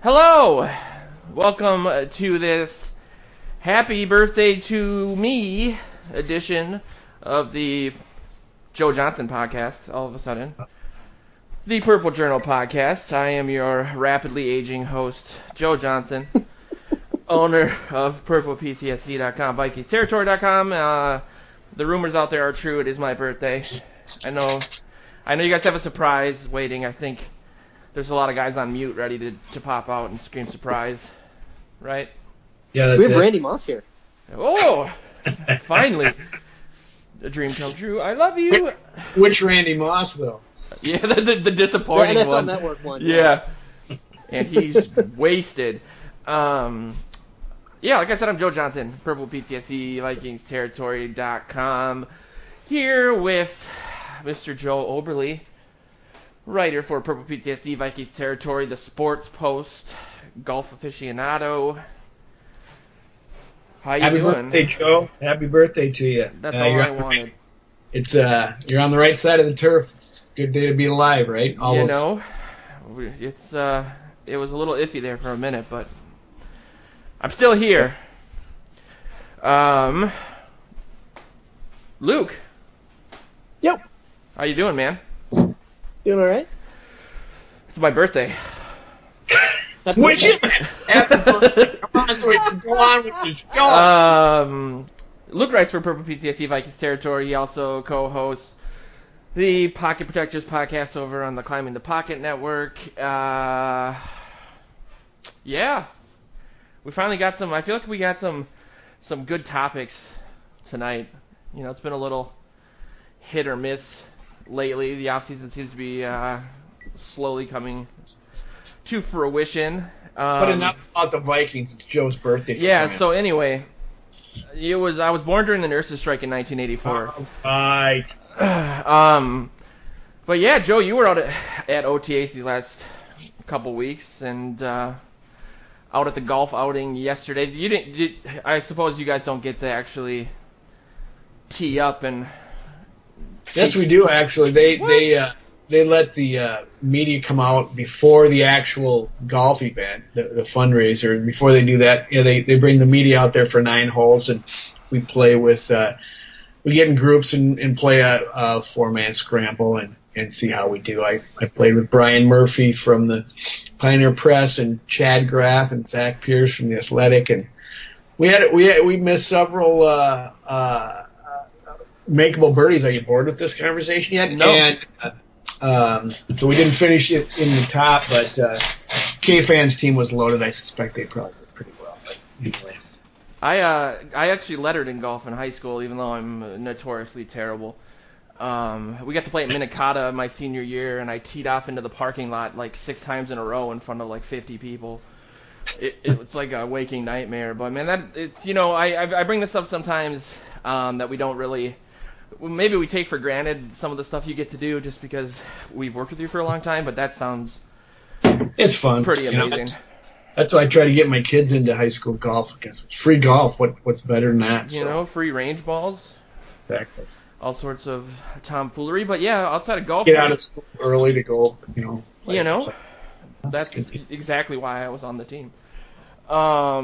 Hello! Welcome to this happy birthday to me edition of the Joe Johnson podcast, all of a sudden. The Purple Journal podcast. I am your rapidly aging host, Joe Johnson, owner of purplePTSD.com, VikingsTerritory.com. The rumors out there are true. It is my birthday. I know you guys have a surprise waiting. I think there's a lot of guys on mute ready to pop out and scream surprise, right? Yeah, that's we have it. Randy Moss here. Oh, finally. A dream come true. I love you. Which Randy Moss, though? Yeah, the disappointing the NFL one. Network one. Yeah. And he's wasted. Yeah, like I said, I'm Joe Johnson, Purple PTSD, VikingsTerritory.com, here with Mr. Joe Oberle, writer for Purple PTSD, Vikings Territory, the Sports Post, golf aficionado. How you Happy doing? birthday, Joe. Happy birthday to you. That's all I wanted. It's you're on the right side of the turf. It's a good day to be alive, right? It was a little iffy there for a minute, but I'm still here. Luke. Yep. How you doing, man? Doing all right? It's my birthday. Which is happy birthday. Come on, so we can go on with the show. Luke writes for Purple PTSD Vikings Territory. He also co-hosts the Pocket Protectors podcast over on the Climbing the Pocket Network. Yeah. We finally got some. I feel like we got some good topics tonight. You know, it's been a little hit or miss lately. The offseason seems to be slowly coming to fruition. But enough about the Vikings. It's Joe's birthday. Yeah. So anyway, I was born during the nurses' strike in 1984. Right. But yeah, Joe, you were out at OTAs these last couple weeks and out at the golf outing yesterday. You didn't. I suppose you guys don't get to actually tee up and. Yes, we do actually. They let the media come out before the actual golf event, the fundraiser. Before they do that, they bring the media out there for 9 holes, and we play with. We get in groups and play a 4-man scramble and see how we do. I played with Brian Murphy from the Pioneer Press and Chad Graff and Zach Pierce from the Athletic, and we missed several makeable birdies. Are you bored with this conversation yet? No. And so we didn't finish it in the top, but K-Fan's team was loaded. I suspect they probably did pretty well. But anyway. I actually lettered in golf in high school, even though I'm notoriously terrible. We got to play at Minnetonka my senior year, and I teed off into the parking lot like 6 times in a row in front of like 50 people. It was like a waking nightmare. But man, I bring this up sometimes that we don't really. Maybe we take for granted some of the stuff you get to do just because we've worked with you for a long time, but that sounds it's fun. Pretty amazing. That's why I try to get my kids into high school golf because it's free golf. What's better than that? You know, free range balls. Exactly. All sorts of tomfoolery, but yeah, outside of golf, get out of school early to go. That's exactly why I was on the team. A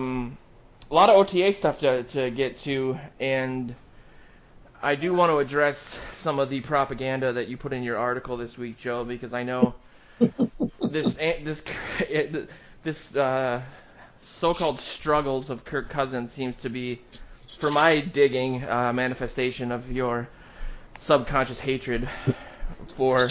lot of OTA stuff to get to, and I do want to address some of the propaganda that you put in your article this week, Joe, because I know this so-called struggles of Kirk Cousins seems to be, for my digging, manifestation of your subconscious hatred for.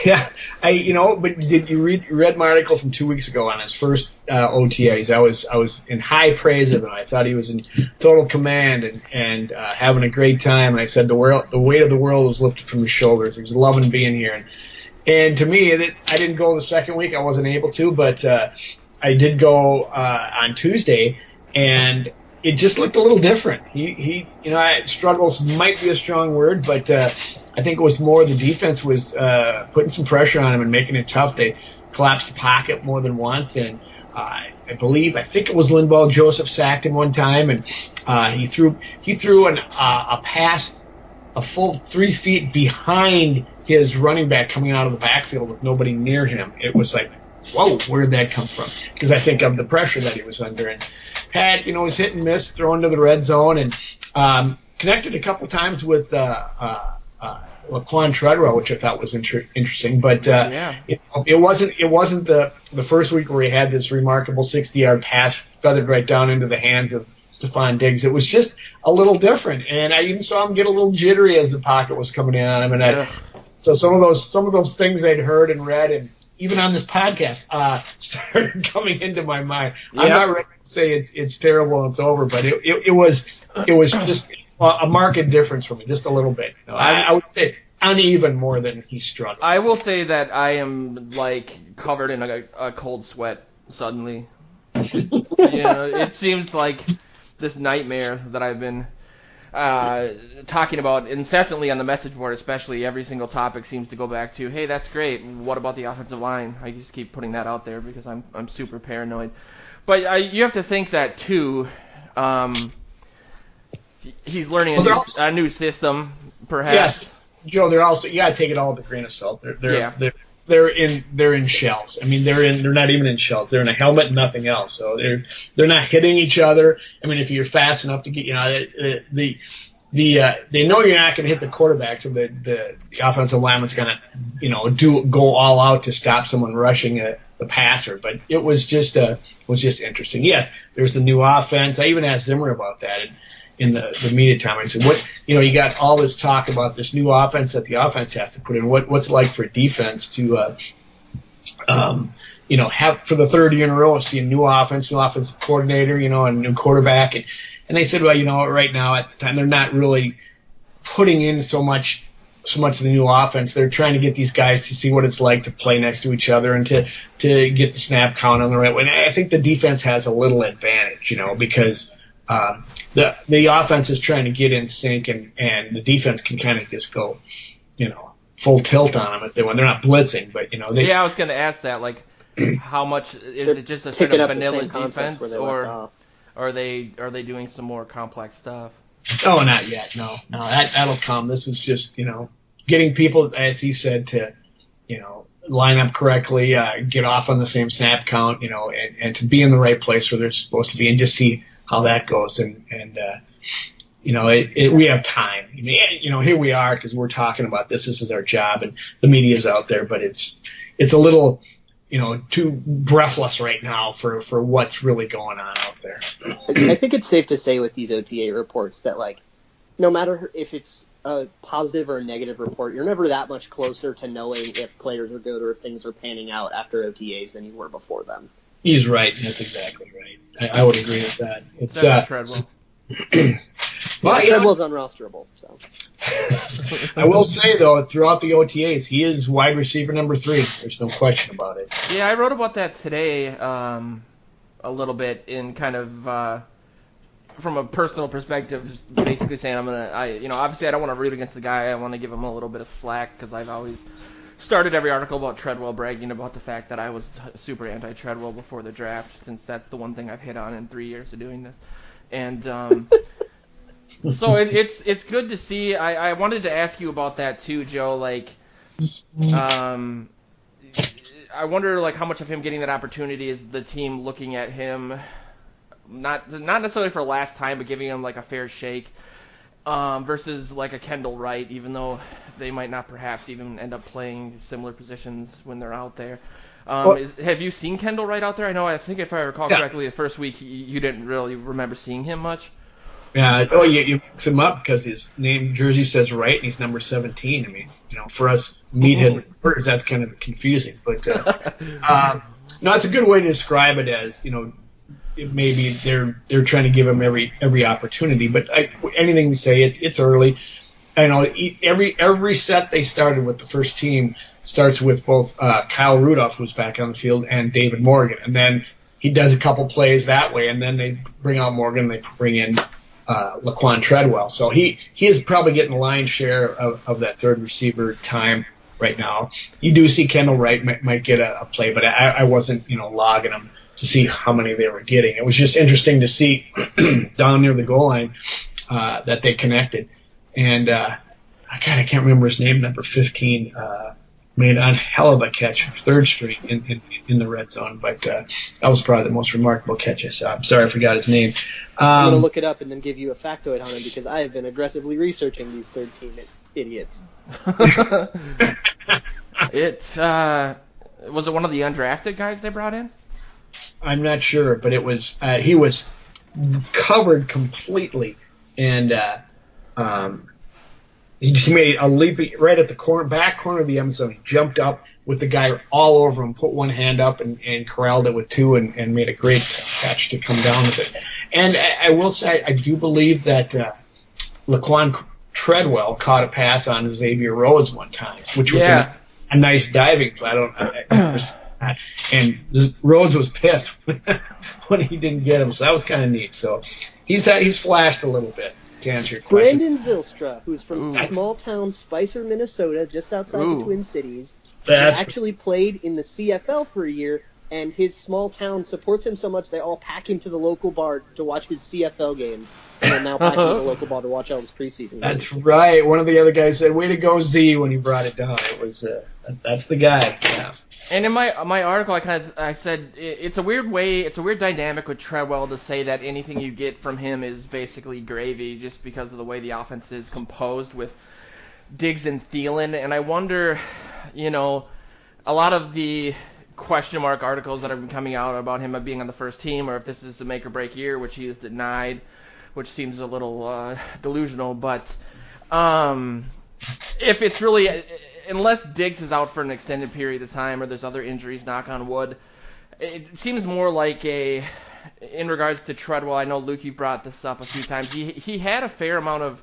Yeah, but did you read my article from 2 weeks ago on his first OTAs? I was in high praise of him. I thought he was in total command and having a great time. And I said the weight of the world was lifted from his shoulders. He was loving being here. And to me, I didn't go the second week. I wasn't able to, but I did go on Tuesday, and it just looked a little different. He struggles might be a strong word, but I think it was more the defense was putting some pressure on him and making it tough. They collapsed the pocket more than once, and I think it was Linval Joseph sacked him one time, and he threw a pass a full 3 feet behind his running back coming out of the backfield with nobody near him. It was like whoa, where did that come from? Because I think of the pressure that he was under. And Pat, was hit and miss, throwing to the red zone, and connected a couple times with Laquon Treadwell, which I thought was interesting. But it wasn't the first week where he had this remarkable 60-yard pass feathered right down into the hands of Stephon Diggs. It was just a little different, and I even saw him get a little jittery as the pocket was coming in on him. And so some of those things I'd heard and read, and even on this podcast, started coming into my mind. Yeah. I'm not ready to say it's terrible and it's over, but it was just a marked difference for me, just a little bit. I would say uneven more than he struggled. I will say that I am covered in a cold sweat suddenly. It seems like this nightmare that I've been talking about incessantly on the message board, especially. Every single topic seems to go back to, hey, that's great. What about the offensive line? I just keep putting that out there because I'm super paranoid. But you have to think that too. He's learning a new system, perhaps. Yes, they're also, you got to take it all with a grain of salt. They're in shells. I mean, they're not even in shells. They're in a helmet and nothing else. So they're not hitting each other. I mean, if you're fast enough to get, they know you're not going to hit the quarterback, so the offensive lineman's going to go all out to stop someone rushing the passer. But it was just interesting. Yes, there's the new offense. I even asked Zimmer about that in the media time. I said, you got all this talk about this new offense that the offense has to put in. What's it like for defense to, have for the third year in a row, see a new offensive coordinator, a new quarterback. And they said, well, right now at the time, they're not really putting in so much of the new offense. They're trying to get these guys to see what it's like to play next to each other and to get the snap count on the right way. And I think the defense has a little advantage, because the offense is trying to get in sync, and the defense can kind of just go, full tilt on them when they're not blitzing. But I was going to ask that, how much is it just a sort of vanilla defense, or are they doing some more complex stuff? Oh, not yet. No, that'll come. This is just getting people, as he said, to line up correctly, get off on the same snap count, and to be in the right place where they're supposed to be, and just see how that goes. And we have time. Here we are because we're talking about this. This is our job, and the media's out there, but it's a little, too breathless right now for what's really going on out there. I think it's safe to say with these OTA reports that, no matter if it's a positive or a negative report, you're never that much closer to knowing if players are good or if things are panning out after OTAs than you were before them. He's right. That's exactly right. I would agree with that. It's Treadwell. Treadwell's unrosterable. So I will say though, throughout the OTAs, he is wide receiver number 3. There's no question about it. Yeah, I wrote about that today a little bit in kind of from a personal perspective, basically saying obviously I don't want to root against the guy. I want to give him a little bit of slack because I've always started every article about Treadwell bragging about the fact that I was super anti-Treadwell before the draft, since that's the one thing I've hit on in 3 years of doing this. And so it's good to see. I wanted to ask you about that too, Joe. I wonder how much of him getting that opportunity is the team looking at him, not necessarily for last time, but giving him a fair shake. Versus a Kendall Wright, even though they might not perhaps even end up playing similar positions when they're out there. Have you seen Kendall Wright out there? I think if I recall correctly, the first week you didn't really remember seeing him much. Yeah. You mix him up because his name jersey says Wright and he's number 17. I mean, for us meathead reporters, that's kind of confusing. But no, it's a good way to describe it as maybe they're trying to give him every opportunity, but anything we say, it's early. I know every set they started with, the first team starts with both Kyle Rudolph, who's back on the field, and David Morgan, and then he does a couple plays that way, and then they bring out Morgan, they bring in Laquon Treadwell. So he is probably getting the lion's share of that third receiver time right now. You do see Kendall Wright might get a play, but I wasn't logging him to see how many they were getting. It was just interesting to see down near the goal line that they connected. And I can't remember his name, number 15. made a hell of a catch, third straight in the red zone. But that was probably the most remarkable catch I saw. I'm sorry, I forgot his name. I'm going to look it up and then give you a factoid on him because I have been aggressively researching these third-team idiots. Was it one of the undrafted guys they brought in? I'm not sure, but it was he was covered completely, and he made a leap right at the back corner of the end zone. He jumped up with the guy all over him, put one hand up, and corralled it with two, and made a great catch to come down with it. And I will say, I do believe that Laquon Treadwell caught a pass on Xavier Rhodes one time, which was a nice diving play. And Rhodes was pissed when he didn't get him, so that was kind of neat. So he's flashed a little bit. To answer your question. Brandon Zylstra, who's from small town Spicer, Minnesota, just outside the Twin Cities, actually played in the CFL for a year, and his small town supports him so much they all pack him to the local bar to watch his CFL games, and then now pack him to the local bar to watch all his preseason games. That's right. One of the other guys said, "Way to go, Z!" when he brought it down. It was that's the guy. Yeah. And in my article, I said it's a weird dynamic with Treadwell to say that anything you get from him is basically gravy, just because of the way the offense is composed with Diggs and Thielen. And I wonder, a lot of the question mark articles that have been coming out about him being on the first team, or if this is a make or break year, which he has denied, which seems a little delusional. But if it's really, unless Diggs is out for an extended period of time or there's other injuries, knock on wood, it seems more like in regards to Treadwell, I know Luke, you brought this up a few times. He had a fair amount of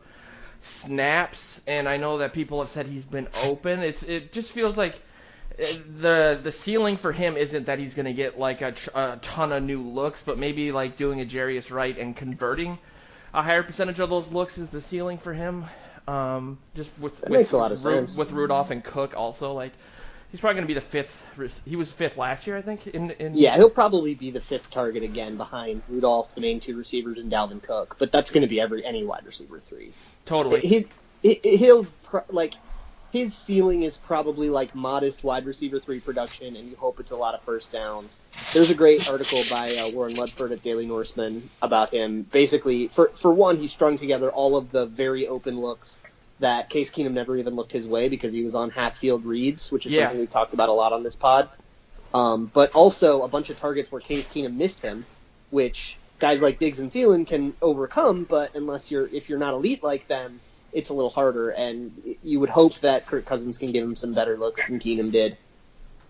snaps, and I know that people have said he's been open. It just feels like the ceiling for him isn't that he's going to get like a ton of new looks, but maybe like doing a Jarius Wright and converting a higher percentage of those looks is the ceiling for him. Just with makes a lot of sense. With Rudolph and Cook also, like he's probably going to be the fifth. He was fifth last year, I think. Yeah, he'll probably be the fifth target again behind Rudolph, the main two receivers, and Dalvin Cook. But that's going to be any wide receiver 3. Totally. His ceiling is probably like modest wide receiver 3 production, and you hope it's a lot of first downs. There's a great article by Warren Ludford at Daily Norseman about him. Basically, for one, he strung together all of the very open looks that Case Keenum never even looked his way because he was on half-field reads, which is something we've talked about a lot on this pod. But also a bunch of targets where Case Keenum missed him, which guys like Diggs and Thielen can overcome, but if you're not elite like them, it's a little harder, and you would hope that Kirk Cousins can give him some better looks than Keenum did.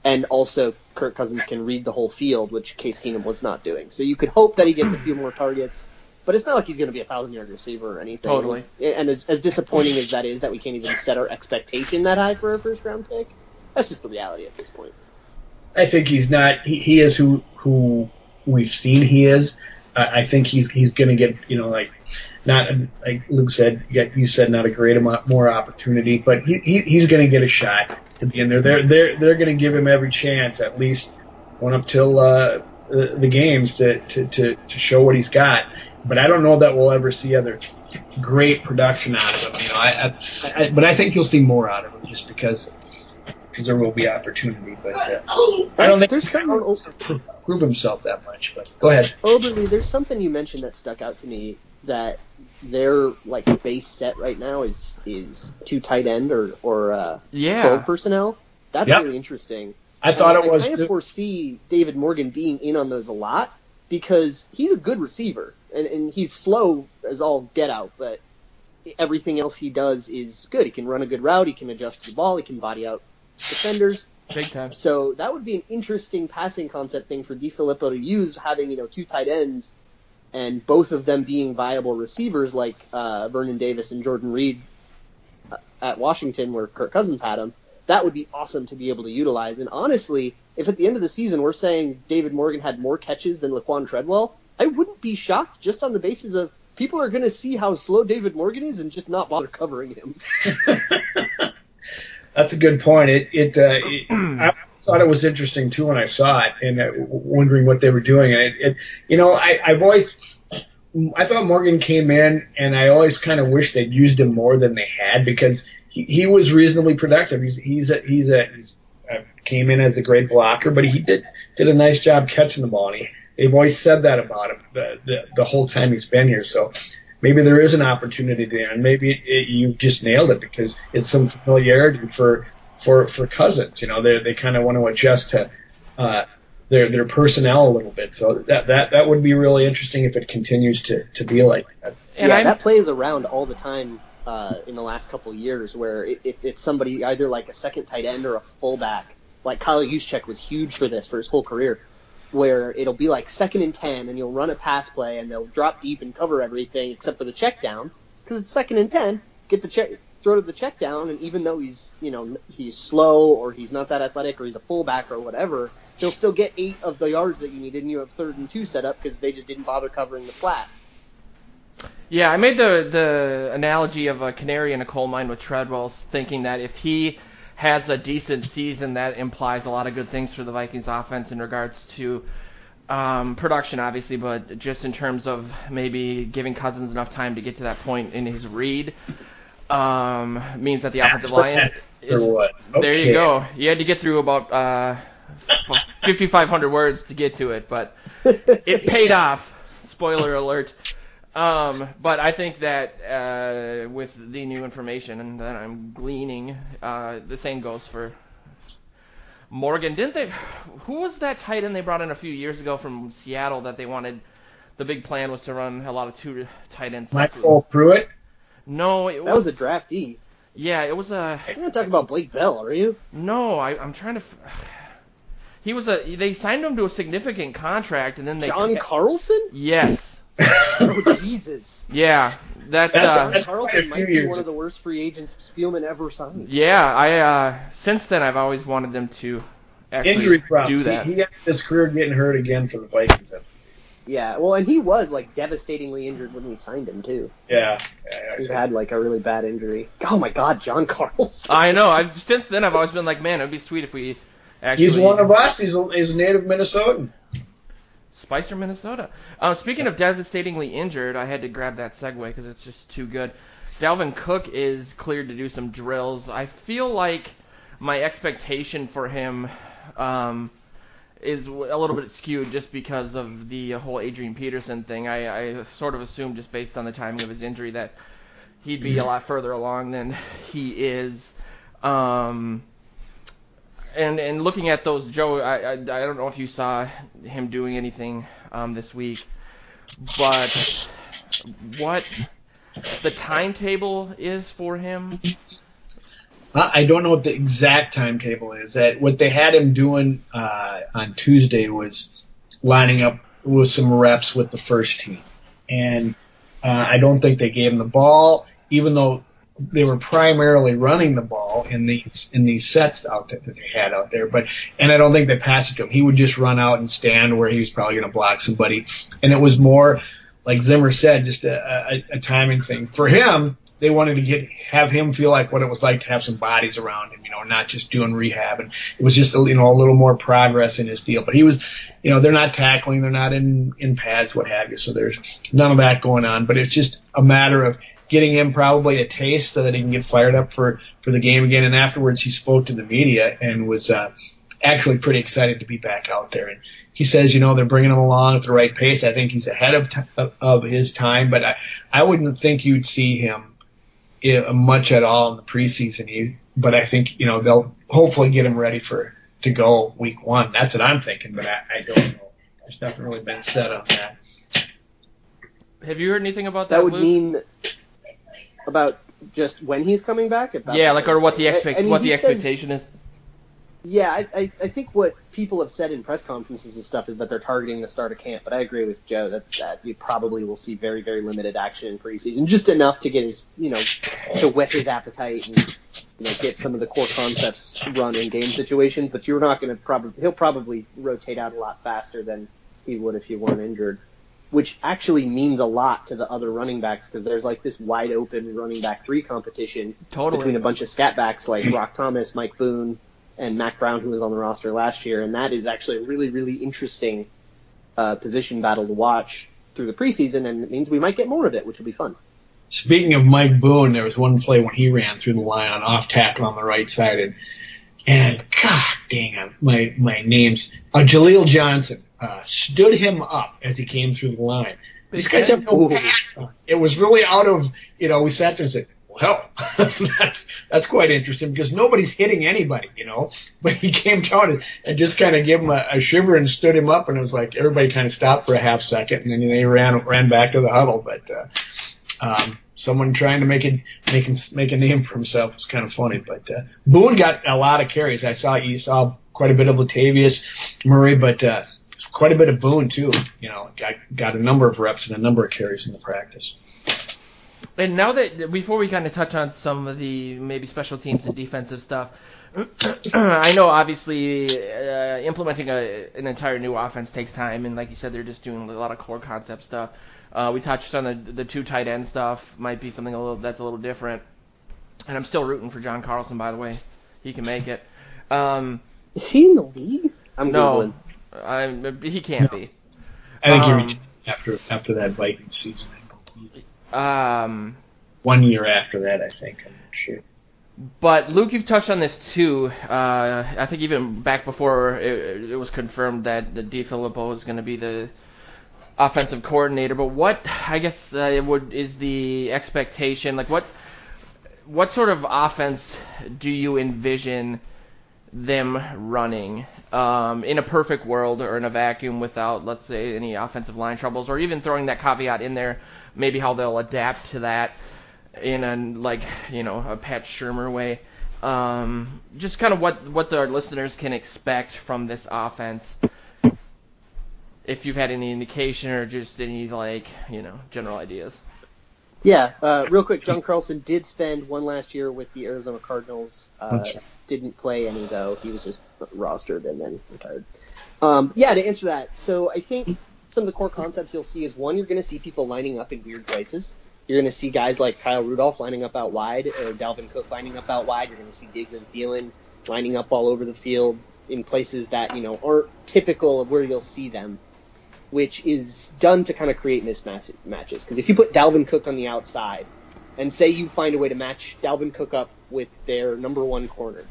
And also, Kirk Cousins can read the whole field, which Case Keenum was not doing. So you could hope that he gets a few more targets, but it's not like he's going to be a 1,000-yard receiver or anything. Totally. And as disappointing as that is, that we can't even set our expectation that high for a first-round pick, that's just the reality at this point. I think he's not. He is who we've seen he is. I think he's going to get, not like Luke said, you said not a great amount more opportunity, but he's going to get a shot to be in there. They're going to give him every chance, at least one up till the games to show what he's got. But I don't know that we'll ever see other great production out of him. But I think you'll see more out of him just because there will be opportunity. But I don't think there's something prove himself that much. But go ahead. Oberle, there's something you mentioned that stuck out to me, that their base set right now is 2 tight end or 12 personnel. That's really interesting. I thought it was. I kind of foresee David Morgan being in on those a lot because he's a good receiver and he's slow as all get out, but everything else he does is good. He can run a good route. He can adjust the ball. He can body out defenders. Big time. So that would be an interesting passing concept thing for DiFilippo to use, having 2 tight ends and both of them being viable receivers like Vernon Davis and Jordan Reed at Washington where Kirk Cousins had him. That would be awesome to be able to utilize. And honestly, if at the end of the season we're saying David Morgan had more catches than Laquon Treadwell, I wouldn't be shocked just on the basis of people are going to see how slow David Morgan is and just not bother covering him. That's a good point. I thought it was interesting too when I saw it and wondering what they were doing. I've always I thought Morgan came in, and I always kind of wish they'd used him more than they had because he was reasonably productive. He's came in as a great blocker, but he did a nice job catching the ball, and they've always said that about him the whole time he's been here. So maybe there is an opportunity there, and maybe you just nailed it because it's some familiarity for Cousins. You know, they kind of want to adjust to their personnel a little bit. So that would be really interesting if it continues to be like that. And that plays around all the time in the last couple of years, where if it's somebody either like a second tight end or a fullback, like Kyle Juszczyk was huge for this for his whole career, where it'll be like 2nd and 10 and you'll run a pass play and they'll drop deep and cover everything except for the check down because it's 2nd and 10. Throw to the check down, and even though he's slow or he's not that athletic or he's a fullback or whatever, he'll still get 8 of the yards that you needed, and you have 3rd and 2 set up because they just didn't bother covering the flat. Yeah, I made the analogy of a canary in a coal mine with Treadwell, thinking that if he has a decent season, that implies a lot of good things for the Vikings offense in regards to production, obviously, but just in terms of maybe giving Cousins enough time to get to that point in his read, means that the offensive line is... Okay. There you go. You had to get through about 5,500 words to get to it, but it paid off. Spoiler alert. But I think that with the new information and that I'm gleaning, the same goes for Morgan. Who was that tight end they brought in a few years ago from Seattle that they wanted? The big plan was to run a lot of 2 tight ends. Michael Pruitt? No, that was a draftee. Yeah, it was a... You're not talking about Blake Bell, are you? No, I'm trying to... They signed him to a significant contract, and then they... John Carlson? Yes. Oh, Jesus. Yeah. John Carlson might be one of the worst free agents Spielman ever signed. Yeah, since then I've always wanted them to actually injury problems. Do that. He had his career getting hurt again for the Vikings. Yeah, well, and he was like devastatingly injured when we signed him too. Yeah, he had like a really bad injury. Oh my God, John Carlson. I know. Since then I've always been like, man, it'd be sweet if we actually. He's one of us. He's a native Minnesotan. Spicer, Minnesota. Speaking of devastatingly injured, I had to grab that segue because it's just too good. Dalvin Cook is cleared to do some drills. I feel like my expectation for him is a little bit skewed just because of the whole Adrian Peterson thing. I sort of assumed just based on the timing of his injury that he'd be a lot further along than he is. And looking at those, Joe, I don't know if you saw him doing anything this week, but what the timetable is for him? I don't know what the exact timetable is. That what they had him doing on Tuesday was lining up with some reps with the first team, and I don't think they gave him the ball, even though they were primarily running the ball in these sets out there that they had out there. And I don't think they passed it to him. He would just run out and stand where he was probably going to block somebody, and it was more like Zimmer said, just a timing thing for him. They wanted to have him feel like what it was like to have some bodies around him, not just doing rehab. And it was just a little more progress in his deal. But he was, they're not tackling, they're not in pads, what have you. So there's none of that going on. But it's just a matter of getting him probably a taste so that he can get fired up for the game again. And afterwards, he spoke to the media and was actually pretty excited to be back out there. And he says, they're bringing him along at the right pace. I think he's ahead of his time. But I wouldn't think you'd see him much at all in the preseason. But I think, they'll hopefully get him ready to go week 1. That's what I'm thinking, but I don't know. There's nothing really been said on that. Have you heard anything about that, That would Luke? mean about just when he's coming back? Yeah, or what the expectation is. Yeah, I think what people have said in press conferences and stuff is that they're targeting the start of camp. But I agree with Joe that you probably will see very, very limited action in preseason, just enough to get his, to whet his appetite and get some of the core concepts run in game situations. But you're not going to he'll probably rotate out a lot faster than he would if he weren't injured, which actually means a lot to the other running backs because there's like this wide open running back 3 competition between a bunch of scat backs like Brock Thomas, Mike Boone, and Mac Brown, who was on the roster last year, and that is actually a really, really interesting position battle to watch. through the preseason, and it means we might get more of it, which will be fun. Speaking of Mike Boone, there was one play when he ran through the line on off tackle on the right side, and God dang it, my name's Jaleel Johnson stood him up as he came through the line. These guys have no pads on. It was really out of, we sat there and said, well, that's quite interesting because nobody's hitting anybody, But he came down and just kind of gave him a shiver and stood him up, and it was like everybody kind of stopped for a half second, and then they ran back to the huddle. But someone trying to make a name for himself was kind of funny. But Boone got a lot of carries. You saw quite a bit of Latavius Murray, but quite a bit of Boone too. Got a number of reps and a number of carries in the practice. And now that, before we kind of touch on some of the maybe special teams and defensive stuff, I know obviously implementing an entire new offense takes time, and like you said, they're just doing a lot of core concept stuff. We touched on the two tight end stuff, might be something that's a little different. And I'm still rooting for John Carlson, by the way. He can make it. Is he in the league? No, he can't be. I think he retired after that Vikings season. 1 year after that, I think. I'm not sure. But Luke, you've touched on this too. I think even back before it was confirmed that the DeFilippo is going to be the offensive coordinator. But what, I guess, is the expectation? Like, what sort of offense do you envision them running in a perfect world or in a vacuum without, let's say, any offensive line troubles, or even throwing that caveat in there, maybe how they'll adapt to that in a Pat Shurmur way. Just kind of what our listeners can expect from this offense, if you've had any indication or just any general ideas. Yeah, real quick, John Carlson did spend one last year with the Arizona Cardinals. Didn't play any, though. He was just rostered and then retired. To answer that, so I think some of the core concepts you'll see is, one, you're going to see people lining up in weird places. You're going to see guys like Kyle Rudolph lining up out wide, or Dalvin Cook lining up out wide. You're going to see Diggs and Thielen lining up all over the field in places that, aren't typical of where you'll see them, which is done to kind of create mismatches. Because if you put Dalvin Cook on the outside, and say you find a way to match Dalvin Cook up with their number one corner,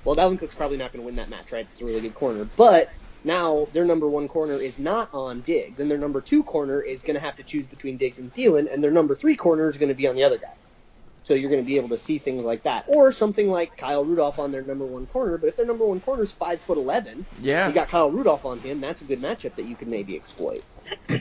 well, Dalvin Cook's probably not going to win that match, right? It's a really good corner. But now their number one corner is not on Diggs, and their number two corner is going to have to choose between Diggs and Thielen, and their number three corner is going to be on the other guy. So you're going to be able to see things like that. Or something like Kyle Rudolph on their number one corner, but if their number one corner is 5'11", you got Kyle Rudolph on him, that's a good matchup that you can maybe exploit.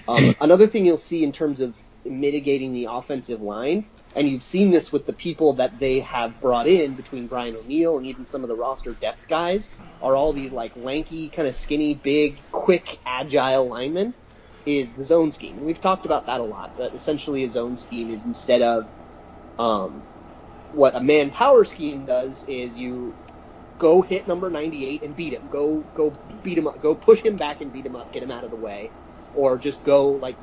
Another thing you'll see in terms of mitigating the offensive line, and you've seen this with the people that they have brought in between Brian O'Neill and even some of the roster depth guys, are all these lanky, kind of skinny, big, quick, agile linemen, is the zone scheme. And we've talked about that a lot, but essentially a zone scheme is, instead of what a man-power scheme does, is you go hit number 98 and beat him. Go beat him up. Go push him back and beat him up, get him out of the way. Or just go,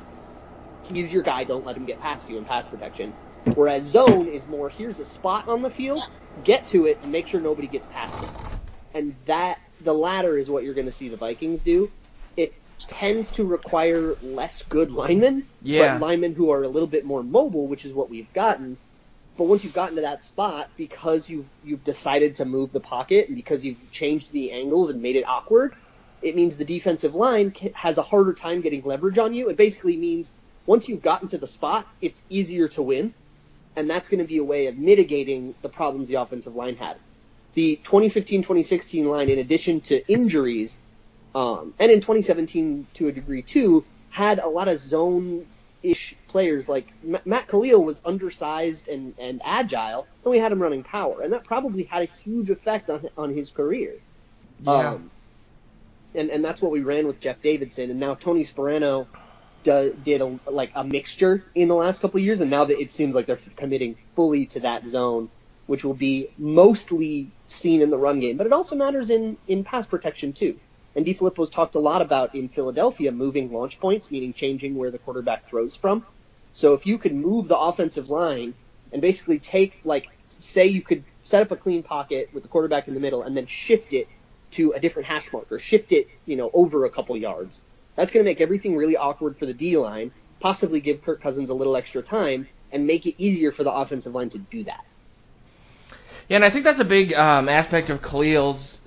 he's your guy, don't let him get past you in pass protection. Whereas zone is more, here's a spot on the field, get to it, and make sure nobody gets past it. And the latter is what you're going to see the Vikings do. It tends to require less good linemen, but linemen who are a little bit more mobile, which is what we've gotten. But once you've gotten to that spot, because you've decided to move the pocket, and because you've changed the angles and made it awkward, it means the defensive line has a harder time getting leverage on you. It basically means once you've gotten to the spot, it's easier to win. And that's going to be a way of mitigating the problems the offensive line had. The 2015-2016 line, in addition to injuries, and in 2017 to a degree too, had a lot of zone-ish players. Like Matt Khalil was undersized and agile, and we had him running power. And that probably had a huge effect on his career. Yeah. And that's what we ran with Jeff Davidson. And now Tony Sperano did a mixture in the last couple of years, and now that it seems like they're committing fully to that zone, which will be mostly seen in the run game, but it also matters in pass protection too. And DeFilippo's talked a lot about, in Philadelphia, moving launch points, meaning changing where the quarterback throws from. So if you could move the offensive line and basically take, say you could set up a clean pocket with the quarterback in the middle and then shift it to a different hash marker, shift it, over a couple yards. That's going to make everything really awkward for the D-line, possibly give Kirk Cousins a little extra time and make it easier for the offensive line to do that. Yeah, and I think that's a big aspect of Khalil's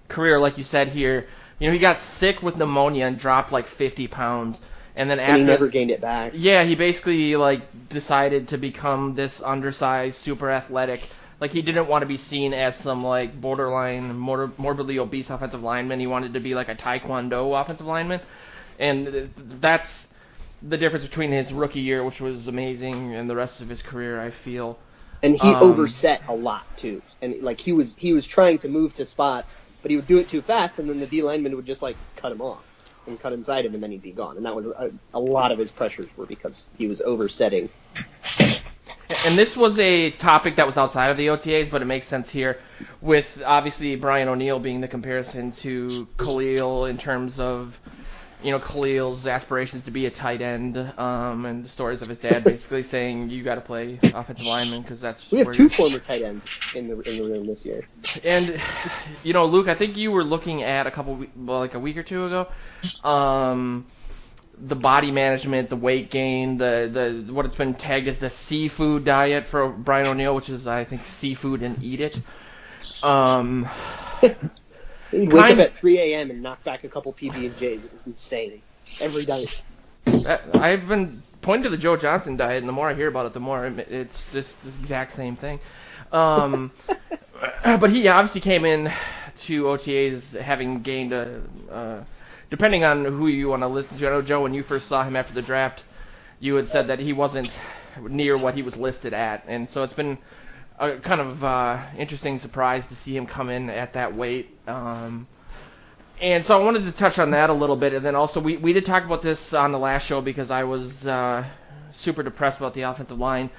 career, like you said here. He got sick with pneumonia and dropped like 50 pounds. And then after, he never gained it back. Yeah, he basically decided to become this undersized, super athletic. He didn't want to be seen as some borderline, morbidly obese offensive lineman. He wanted to be like a taekwondo offensive lineman. And that's the difference between his rookie year, which was amazing, and the rest of his career, I feel. And he overset a lot too. And he was trying to move to spots, but he would do it too fast, and then the D lineman would just cut him off and cut inside him, and then he'd be gone. And that was a lot of his pressures were because he was oversetting. And this was a topic that was outside of the OTAs, but it makes sense here with obviously Brian O'Neill being the comparison to Khalil in terms of Khalil's aspirations to be a tight end, and the stories of his dad basically saying you got to play offensive lineman because that's. We have two former tight ends in the room this year. And Luke, I think you were looking at a week or two ago, the body management, the weight gain, the what it's been tagged as the seafood diet for Brian O'Neill, which is I think seafood and eat it. He'd wake up at 3 a.m. and knock back a couple PB&Js. It was insane. Every night. I've been pointing to the Joe Johnson diet, and the more I hear about it, the more it's just the exact same thing. But he obviously came in to OTAs having gained depending on who you want to listen to. I know, Joe, when you first saw him after the draft, you had said that he wasn't near what he was listed at. And so it's been a kind of interesting surprise to see him come in at that weight. And so I wanted to touch on that a little bit. And then also we did talk about this on the last show because I was super depressed about the offensive line.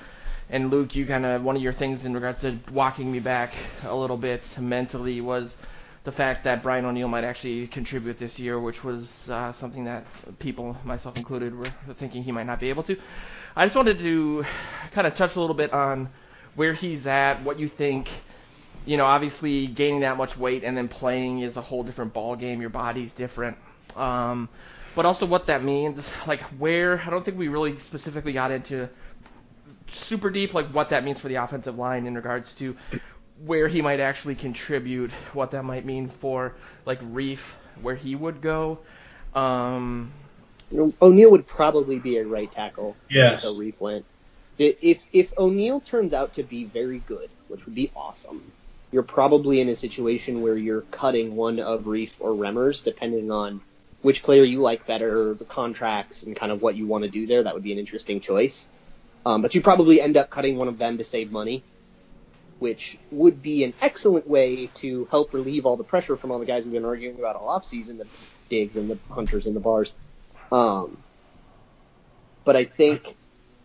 And Luke, you one of your things in regards to walking me back a little bit mentally was the fact that Brian O'Neill might actually contribute this year, which was something that people, myself included, were thinking he might not be able to. I just wanted to kind of touch a little bit on where he's at, what you think. Obviously gaining that much weight and then playing is a whole different ball game. Your body's different. But also what that means, where, I don't think we really specifically got into super deep, what that means for the offensive line in regards to where he might actually contribute, what that might mean for, Reef, where he would go. O'Neill would probably be a right tackle. Yes. Until Reef went. If O'Neill turns out to be very good, which would be awesome, you're probably in a situation where you're cutting one of Reef or Remmers, depending on which player you like better, the contracts, and kind of what you want to do there. That would be an interesting choice. But you probably end up cutting one of them to save money, which would be an excellent way to help relieve all the pressure from all the guys we've been arguing about all offseason, the Diggs and the Hunters and the Bars. But I think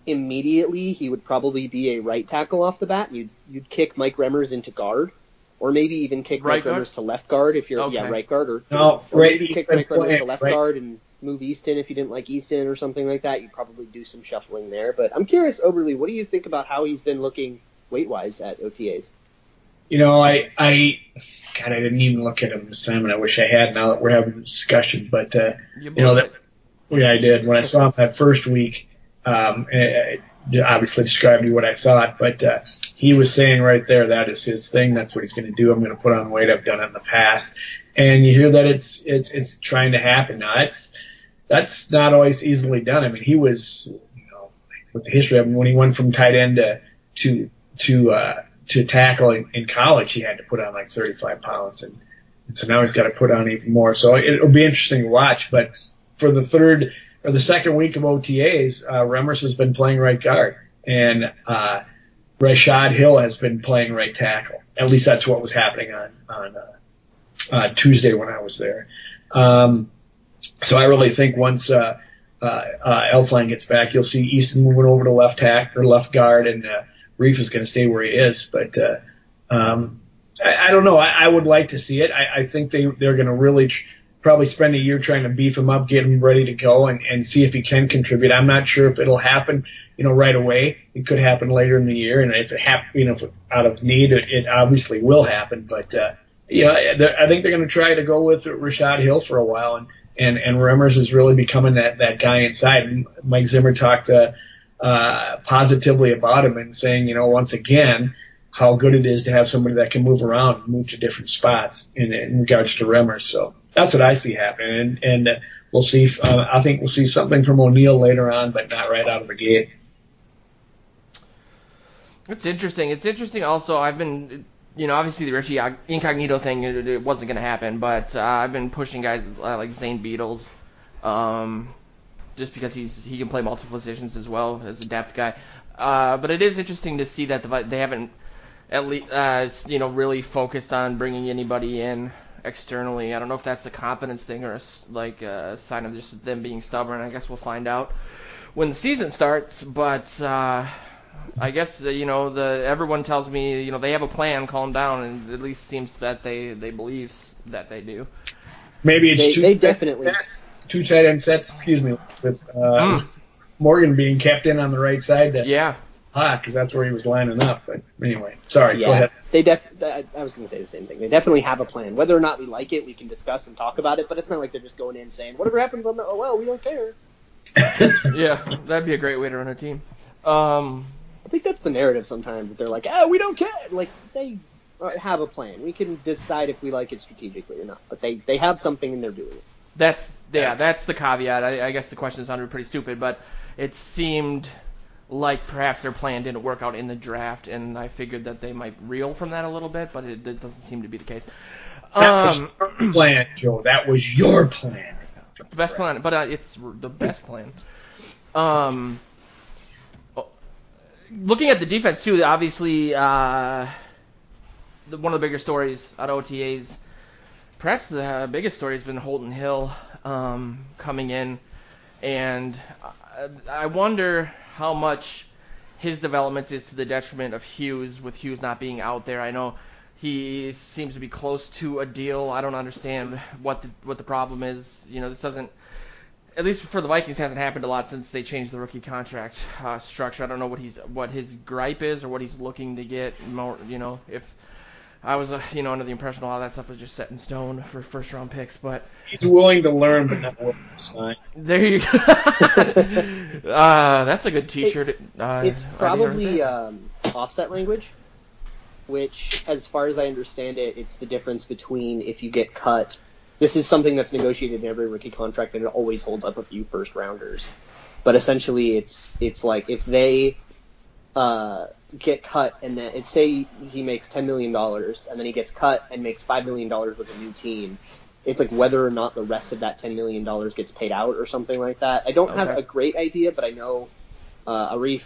immediately he would probably be a right tackle off the bat. You'd kick Mike Remmers into guard, or maybe even kick right Mike guard? Remmers to left guard if you're okay. right guard, or right, maybe kick Mike Remmers to left guard and move Easton if you didn't like Easton or something like that. You'd probably do some shuffling there. But I'm curious, Oberle, what do you think about how he's been looking weight-wise at OTAs? I didn't even look at him this time, and I wish I had now that we're having a discussion. But, yeah, I did. When I saw him that first week, I obviously described to you what I thought, but he was saying right there that is his thing. That's what he's going to do. I'm going to put on weight. I've done it in the past. And you hear that it's trying to happen. Now, that's not always easily done. I mean, he was, with the history of him, when he went from tight end to tackle in college, he had to put on 35 pounds. And so now he's got to put on even more. So it'll be interesting to watch. But for the third or the second week of OTAs, Remmers has been playing right guard. And Rashad Hill has been playing right tackle. At least that's what was happening on Tuesday when I was there. So I really think once Elflein gets back, you'll see Easton moving over to left tackle or left guard, and Reef is going to stay where he is. But I don't know. I would like to see it. I think they're going to really probably spend a year trying to beef him up, get him ready to go, and see if he can contribute. I'm not sure if it'll happen, right away. It could happen later in the year, and if it if out of need, it obviously will happen. But I think they're going to try to go with Rashad Hill for a while and Remmers is really becoming that guy inside. And Mike Zimmer talked positively about him and saying, once again, how good it is to have somebody that can move around and move to different spots in regards to Remmers. So that's what I see happening, and we'll see. I think we'll see something from O'Neill later on, but not right out of the gate. It's interesting. It's interesting. Also, I've been, obviously the Richie Incognito thing, it wasn't going to happen, but I've been pushing guys like Zane Beadles, just because he can play multiple positions as well as a depth guy. But it is interesting to see that they haven't at least really focused on bringing anybody in externally. I don't know if that's a confidence thing or a sign of just them being stubborn. I guess we'll find out when the season starts. But I guess everyone tells me they have a plan. Calm down, and it at least seems that they believe that they do. Maybe it's they definitely two tight end sets. Excuse me, with Morgan being kept in on the right side. Because that's where he was lining up. But anyway, sorry. Go ahead. I was going to say the same thing. They definitely have a plan. Whether or not we like it, we can discuss and talk about it. But it's not like they're just going in saying whatever happens on the we don't care. Yeah, that'd be a great way to run a team. I think that's the narrative sometimes, that they're like, we don't care. Like, they have a plan. We can decide if we like it strategically or not. But they have something and they're doing it. That's the caveat. I guess the question sounded pretty stupid, but it seemed like perhaps their plan didn't work out in the draft, and I figured that they might reel from that a little bit, but it doesn't seem to be the case. That was your plan, Joe. That was your plan. The best plan, but it's the best plan. Looking at the defense, too, obviously one of the bigger stories out of OTAs, perhaps the biggest story has been Holton Hill coming in, and I wonder how much his development is to the detriment of Hughes, with Hughes not being out there. I know he seems to be close to a deal. I don't understand what the problem is. This doesn't, at least for the Vikings, hasn't happened a lot since they changed the rookie contract structure. I don't know what his gripe is or what he's looking to get more. If I was under the impression a lot of that stuff was just set in stone for first round picks, but he's willing to learn, but not willing to sign. There you go. That's a good T-shirt. It's probably offset language, which, as far as I understand it, it's the difference between if you get cut. This is something that's negotiated in every rookie contract, and it always holds up a few first rounders. But essentially, it's like if they get cut, and then say he makes $10 million, and then he gets cut and makes $5 million with a new team. It's like whether or not the rest of that $10 million gets paid out or something like that. I don't have a great idea, but I know Arif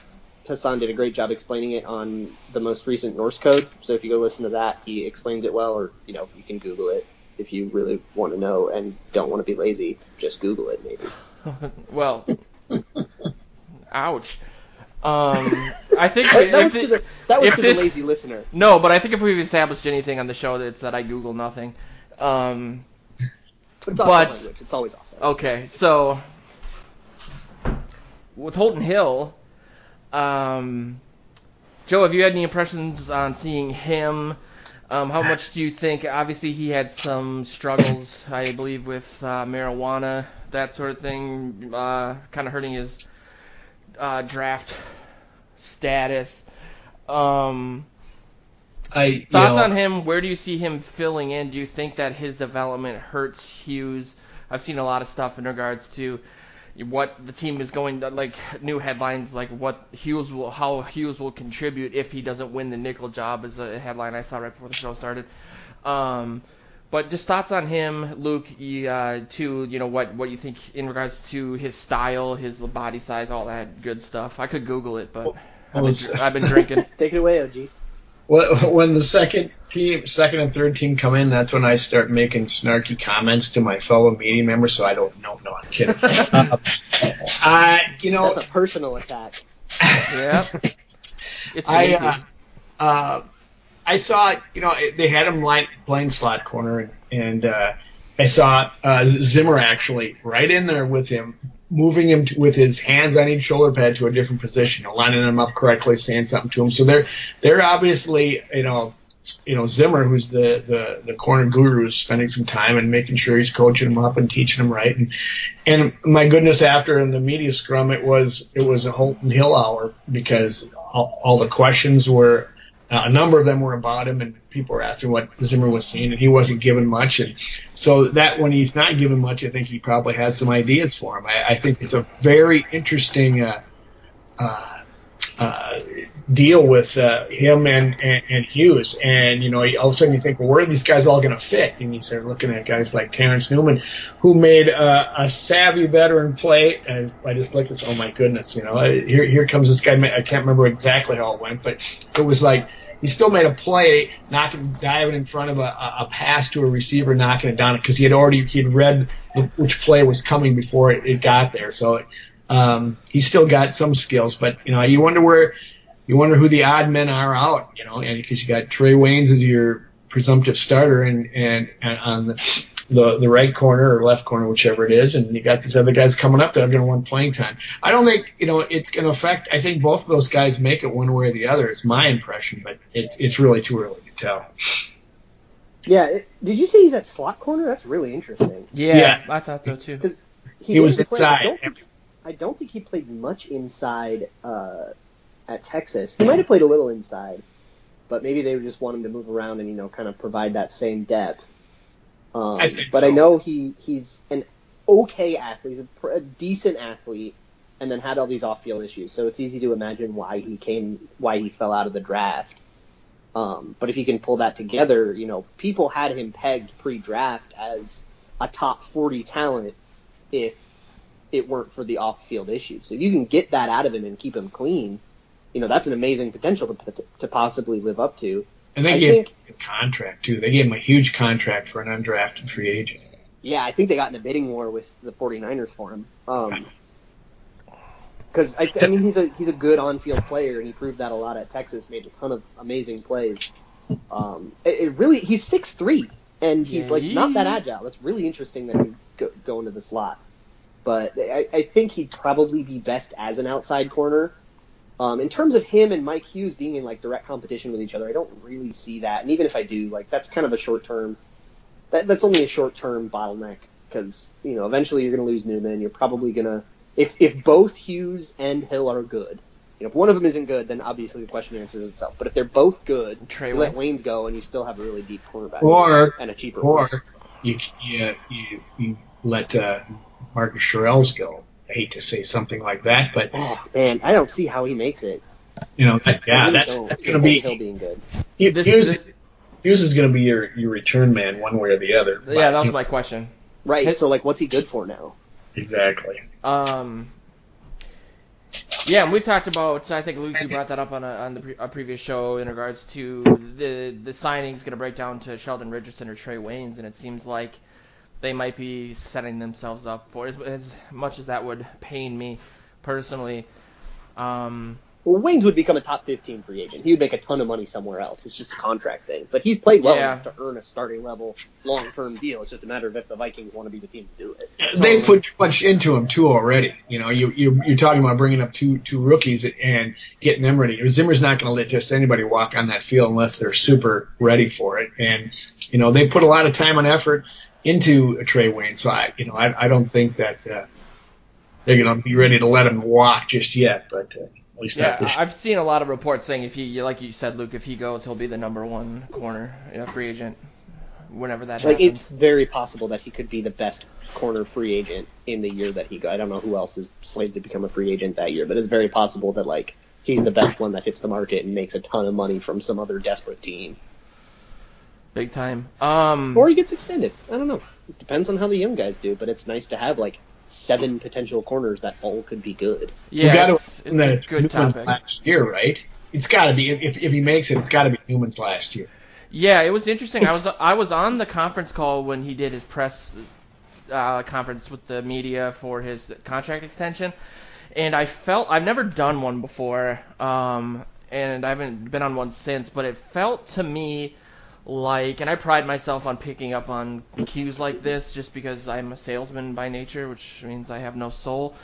Hassan did a great job explaining it on the most recent Norse code. So if you go listen to that, he explains it well, or you can Google it if you really want to know and don't want to be lazy. Just Google it, maybe. Well, ouch. I think that was to the lazy listener. No, but I think if we've established anything on the show, it's that I Google nothing. It's language. It's always offset. Okay, so with Holton Hill, Joe, have you had any impressions on seeing him? How much do you think? Obviously, he had some struggles, I believe, with marijuana, that sort of thing, kind of hurting his draft status. Thoughts on him? Where do you see him filling in? Do you think that his development hurts Hughes? I've seen a lot of stuff in regards to what the team is going to, like new headlines, like how Hughes will contribute if he doesn't win the nickel job, is a headline I saw right before the show started. But just thoughts on him, Luke, what you think in regards to his style, his body size, all that good stuff. I could Google it, but I've been drinking. Take it away, OG. When the second and third team come in, that's when I start making snarky comments to my fellow media members. So I don't know. No, I'm kidding. That's a personal attack. Yeah. It's I saw, they had him playing slot corner, and I saw Zimmer actually right in there with him, moving him with his hands on each shoulder pad to a different position, lining him up correctly, saying something to him. So they're obviously, Zimmer, who's the corner guru, is spending some time and making sure he's coaching him up and teaching him right. And my goodness, after in the media scrum, it was a Holton Hill hour, because all the questions were, a number of them were about him, and people were asking what Zimmer was seeing, and he wasn't given much. And so that when he's not given much, I think he probably has some ideas for him. I think it's a very interesting deal with him and Hughes. And, all of a sudden you think, well, where are these guys all going to fit? And you start looking at guys like Terrence Newman, who made a savvy veteran play. And I just looked at this, oh, my goodness, here comes this guy. I can't remember exactly how it went, but it was like he still made a play, diving in front of a pass to a receiver, knocking it down, because he'd read which play was coming before it got there. So he's still got some skills, but you wonder who the odd men are out, and because you got Trey Waynes as your presumptive starter, and on the right corner or left corner, whichever it is, and you got these other guys coming up that are going to want playing time. I don't think it's going to affect. I think both of those guys make it one way or the other. It's my impression, but it's really too early to tell. Yeah, did you say he's at slot corner? That's really interesting. Yeah. I thought so too. Because he was inside. I don't think he played much inside at Texas. He might have played a little inside, but maybe they would just want him to move around and kind of provide that same depth. I know he's an okay athlete. He's a decent athlete, and then had all these off-field issues. So it's easy to imagine why he fell out of the draft. But if he can pull that together, people had him pegged pre-draft as a top 40 talent if it weren't for the off-field issues. So you can get that out of him and keep him clean. That's an amazing potential to possibly live up to. And they gave him a contract, too. They gave him a huge contract for an undrafted free agent. Yeah, I think they got in a bidding war with the 49ers for him. Because, he's a good on-field player, and he proved that a lot at Texas, made a ton of amazing plays. He's 6'3", and he's, not that agile. That's really interesting that he's going to the slot. But I think he'd probably be best as an outside corner. In terms of him and Mike Hughes being in direct competition with each other, I don't really see that. And even if I do, that's kind of a short term. That's only a short term bottleneck, because eventually you're going to lose Newman. You're probably going to, if both Hughes and Hill are good. If one of them isn't good, then obviously the question answers itself. But if they're both good, you let Waynes go, and you still have a really deep cornerback and a cheaper one. You let Marcus Sherrills go. I hate to say something like that, but man, I don't see how he makes it. That's going to be Hill being good. Hughes is going to be your return man, one way or the other. Yeah, that was my question. Right. So what's he good for now? Exactly. Yeah, and we've talked about. I think Luke, you brought that up on a previous show in regards to the signings going to break down to Sheldon Richardson or Trey Waynes, and it seems like they might be setting themselves up for it, as much as that would pain me personally. Waynes would become a top 15 free agent. He would make a ton of money somewhere else. It's just a contract thing. But he's played well enough to earn a starting level long-term deal. It's just a matter of if the Vikings want to be the team to do it. They put too much into him too already. You're talking about bringing up two rookies and getting them ready. Zimmer's not going to let just anybody walk on that field unless they're super ready for it. And they put a lot of time and effort into a Trey Waynes. So I don't think that they're going to be ready to let him walk just yet. But at least not this year. I've seen a lot of reports saying if he, like you said, Luke, if he goes, he'll be the number one corner free agent whenever that happens. It's very possible that he could be the best corner free agent in the year that he goes. I don't know who else is slated to become a free agent that year, but it's very possible that he's the best one that hits the market and makes a ton of money from some other desperate team. Big time. Or he gets extended. I don't know. It depends on how the young guys do, but it's nice to have 7 potential corners that all could be good. Yeah, it's a good topic. Last year, right? It's got to be, if he makes it, it's got to be Newman's last year. Yeah, it was interesting. I was on the conference call when he did his press conference with the media for his contract extension, and I've never done one before, and I haven't been on one since, but it felt to me and I pride myself on picking up on cues like this just because I'm a salesman by nature, which means I have no soul.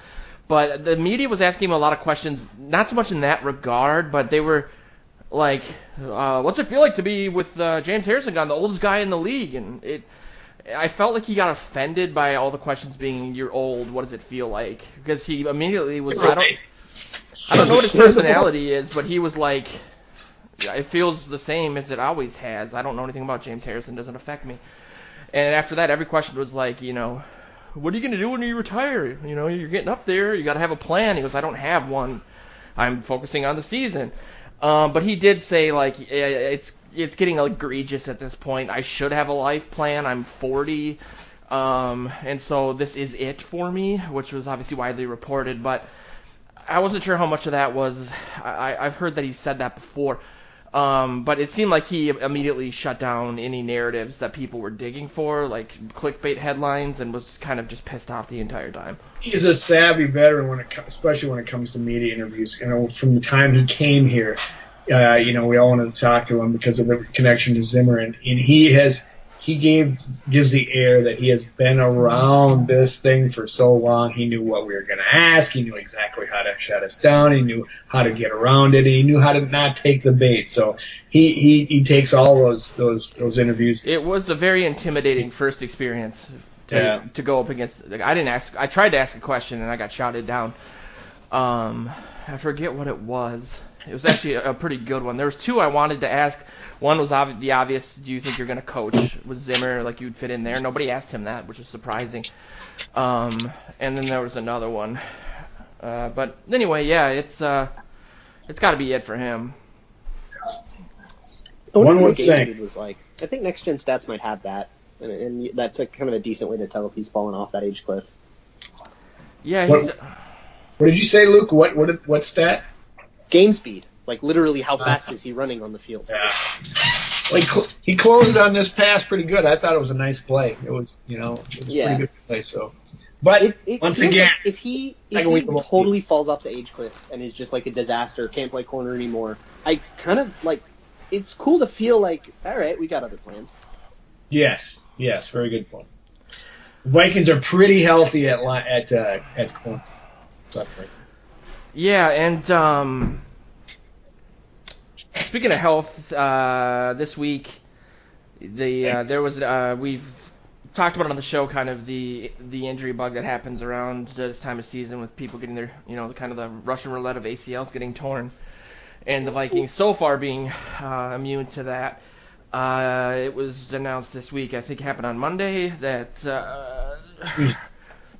But the media was asking him a lot of questions, not so much in that regard, but they were like, what's it feel like to be with James Harrison gone, the oldest guy in the league? And I felt like he got offended by all the questions being, you're old, what does it feel like? Because he immediately was, I don't know what his personality is, but he was like, it feels the same as it always has. I don't know anything about James Harrison, it doesn't affect me. And after that, every question was like, what are you going to do when you retire? You're getting up there, you got to have a plan. He goes, I don't have one. I'm focusing on the season. But he did say, like, it's getting egregious at this point. I should have a life plan. I'm 40. And so this is it for me, which was obviously widely reported. But I wasn't sure how much of that was. I've heard that he said that before. But it seemed like he immediately shut down any narratives that people were digging for, like clickbait headlines, and was kind of just pissed off the entire time. He's a savvy veteran, especially when it comes to media interviews. From the time he came here, we all wanted to talk to him because of the connection to Zimmer, and he gives the air that he has been around this thing for so long. He knew what we were going to ask. He knew exactly how to shut us down. He knew how to get around it. And he knew how to not take the bait. So he takes all those interviews. It was a very intimidating first experience to go up against. I tried to ask a question and I got shouted down. I forget what it was. It was actually a pretty good one. There was two I wanted to ask. One was the obvious, do you think you're going to coach with Zimmer, like you'd fit in there? Nobody asked him that, which was surprising. And then there was another one. But anyway, yeah, it's got to be it for him. One more thing. Was like, I think Next Gen Stats might have that, and that's kind of a decent way to tell if he's fallen off that age cliff. Yeah, what did you say, Luke? What stat? Game speed. Like, literally, how fast is he running on the field? Yeah. He closed on this pass pretty good. I thought it was a nice play. It was, a pretty good play. So, but once again, if he totally falls off the age cliff and is just like a disaster, can't play corner anymore, I kind of like. It's cool to feel like, all right, we got other plans. Yes, very good point. Vikings are pretty healthy at corner. Yeah, and speaking of health, this week there was we've talked about it on the show, kind of the injury bug that happens around this time of season with people getting their kind of the Russian roulette of ACLs getting torn, and the Vikings so far being immune to that. It was announced this week, I think it happened on Monday, that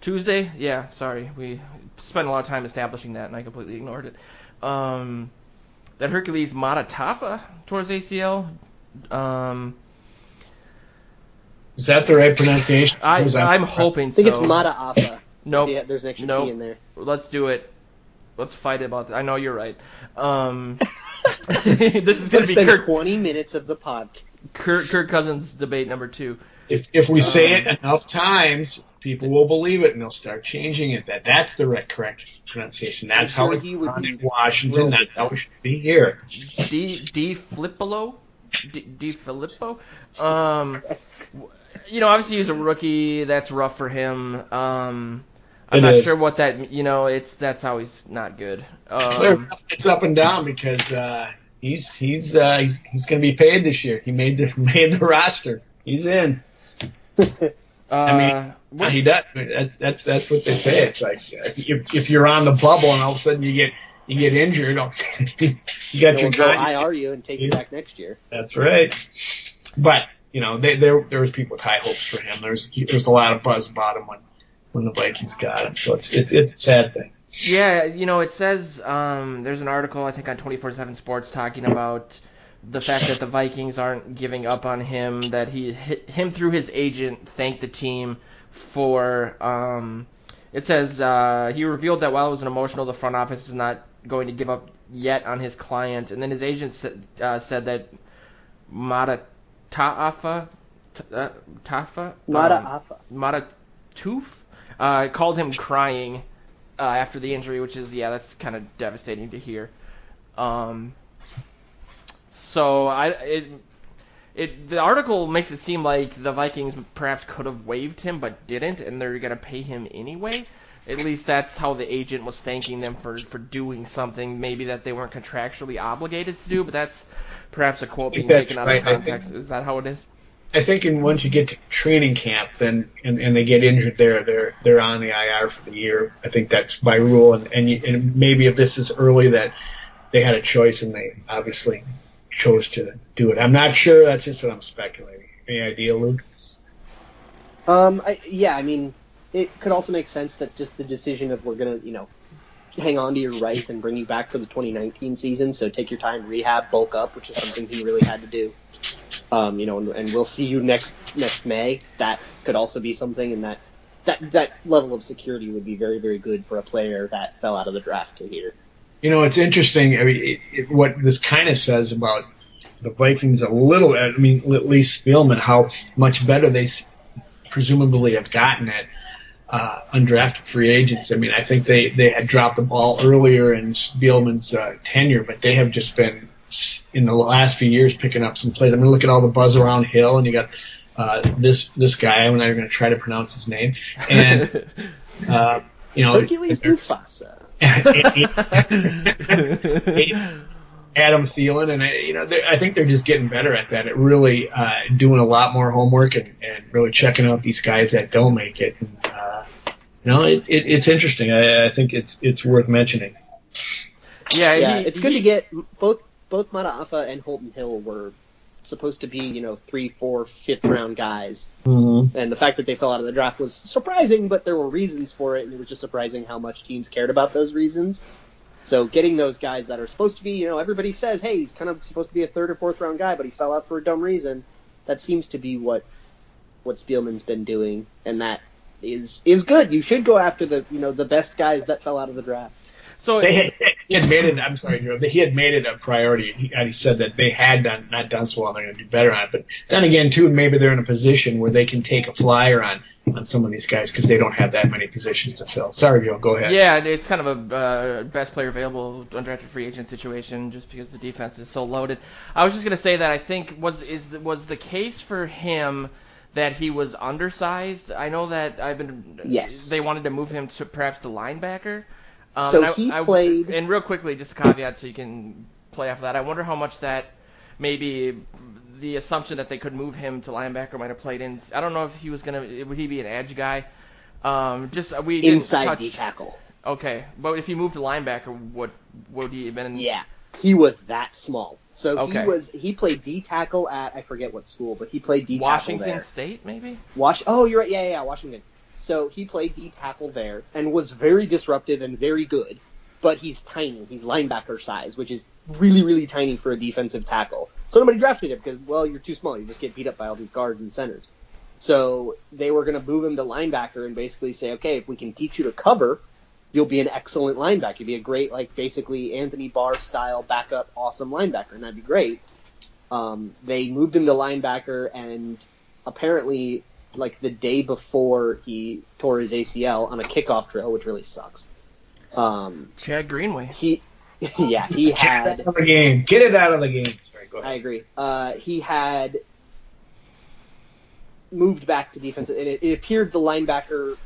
Tuesday? Yeah, sorry. We spent a lot of time establishing that, and I completely ignored it. That Hercules Matatafa towards ACL. Is that the right pronunciation? I'm hoping so. I think it's Mataafa. Nope. Yeah, there's an extra T in there. Let's do it. Let's fight about that. I know you're right. This is going to be Kirk. 20 minutes of the podcast. Kirk Cousins debate number 2. If we say it enough times, people will believe it and they'll start changing it. That's the correct pronunciation. That's how it's done in Washington. That's how it should be here. D Filippo. Obviously he's a rookie. That's rough for him. I'm not sure what that. That's always not good. It's up and down because he's going to be paid this year. He made the roster. He's in. He does. That's what they say. It's like if you're on the bubble and all of a sudden you get injured, you got your guy. IR you and take you back next year. That's right. But there was people with high hopes for him. There's a lot of buzz about him when the Vikings got him. So it's a sad thing. Yeah, it says there's an article I think on 24/7 Sports talking about the fact that the Vikings aren't giving up on him, that him through his agent thanked the team for, it says he revealed that while it was an emotional, the front office is not going to give up yet on his client. And then his agent said that Matatafa called him crying after the injury, which is, that's kind of devastating to hear. So the article makes it seem like the Vikings perhaps could have waived him but didn't, and they're going to pay him anyway. At least that's how the agent was thanking them for doing something maybe that they weren't contractually obligated to do, but that's perhaps a quote being taken out of context. Is that how it is? I think once you get to training camp, then and they get injured there, they're on the IR for the year. I think that's by rule, and maybe if this is early that they had a choice and they obviously chose to do it. I'm not sure. That's just what I'm speculating. Any idea, Luke? I mean, it could also make sense that just the decision of we're going to, hang on to your rights and bring you back for the 2019 season, so take your time, rehab, bulk up, which is something he really had to do. And we'll see you next May. That could also be something, and that level of security would be very, very good for a player that fell out of the draft to here. It's interesting. I mean, what this kind of says about the Vikings a little. I mean, at least Spielman, how much better they presumably have gotten at undrafted free agents. I mean, I think they had dropped the ball earlier in Spielman's tenure, but they have just been in the last few years picking up some plays. I mean, look at all the buzz around Hill, and you got this guy. I'm not even going to try to pronounce his name. And Hercules Mufasa. Adam Thielen, and I think they're just getting better at that. It really doing a lot more homework and really checking out these guys that don't make it. And, it's interesting. I think it's worth mentioning. Yeah, it's good to get both Mata'afa and Holton Hill were supposed to be 3, 4, 5th round guys, and the fact that they fell out of the draft was surprising, but there were reasons for it, and it was just surprising how much teams cared about those reasons. So getting those guys that are supposed to be, everybody says, hey, he's kind of supposed to be a 3rd or 4th round guy, but he fell out for a dumb reason. That seems to be what Spielman's been doing, and that is good. You should go after the best guys that fell out of the draft. So he had made it. I'm sorry, Joe. He had made it a priority. He said that they had not done so well. They're going to do better on it. But then again, too, maybe they're in a position where they can take a flyer on some of these guys because they don't have that many positions to fill. Sorry, Joe. Go ahead. Yeah, it's kind of a best player available undrafted free agent situation just because the defense is so loaded. I was just going to say that I think was the case for him that he was undersized. I know that they wanted to move him to perhaps the linebacker. So he played. And real quickly, just a caveat so you can play off of that. I wonder how much that maybe the assumption that they could move him to linebacker might have played in. I don't know if he was would he be an edge guy? We didn't inside D tackle. Okay, but if he moved to linebacker, would he have been? Yeah, he was that small. So okay. he played D tackle at I forget what school, but he played D tackle Washington there. State, maybe. Oh, you're right. Yeah, Washington. So he played D tackle there and was very disruptive and very good, but he's tiny. He's linebacker size, which is really, really tiny for a defensive tackle. So nobody drafted him because, well, you're too small. You just get beat up by all these guards and centers. So they were going to move him to linebacker and basically say, okay, if we can teach you to cover, you'll be an excellent linebacker. You'll be a great, basically Anthony Barr style backup, awesome linebacker, and that'd be great. They moved him to linebacker, and apparently the day before he tore his ACL on a kickoff drill, which really sucks. Chad Greenway. He had... Get it out of the game. Get it out of the game. Sorry, go ahead. I agree. He had moved back to defense, and it appeared the linebacker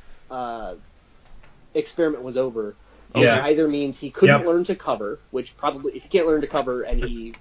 experiment was over, which either means he couldn't learn to cover, which probably, if he can't learn to cover and he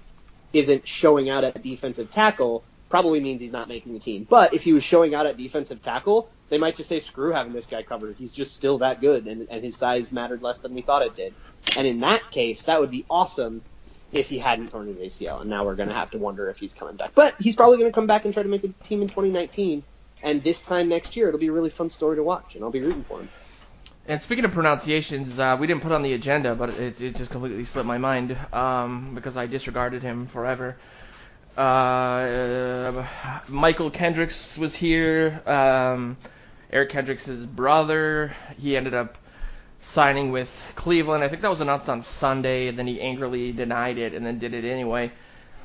isn't showing out at defensive tackle, probably means he's not making the team. But if he was showing out at defensive tackle, they might just say, screw having this guy covered. He's just still that good, and his size mattered less than we thought it did. And in that case, that would be awesome if he hadn't torn his ACL, and now we're going to have to wonder if he's coming back. But he's probably going to come back and try to make the team in 2019, and this time next year, it'll be a really fun story to watch, and I'll be rooting for him. And speaking of pronunciations, we didn't put on the agenda, but it just completely slipped my mind because I disregarded him forever. Michael Kendricks was here. Eric Kendricks' brother. He ended up signing with Cleveland. I think that was announced on Sunday, and then he angrily denied it and then did it anyway.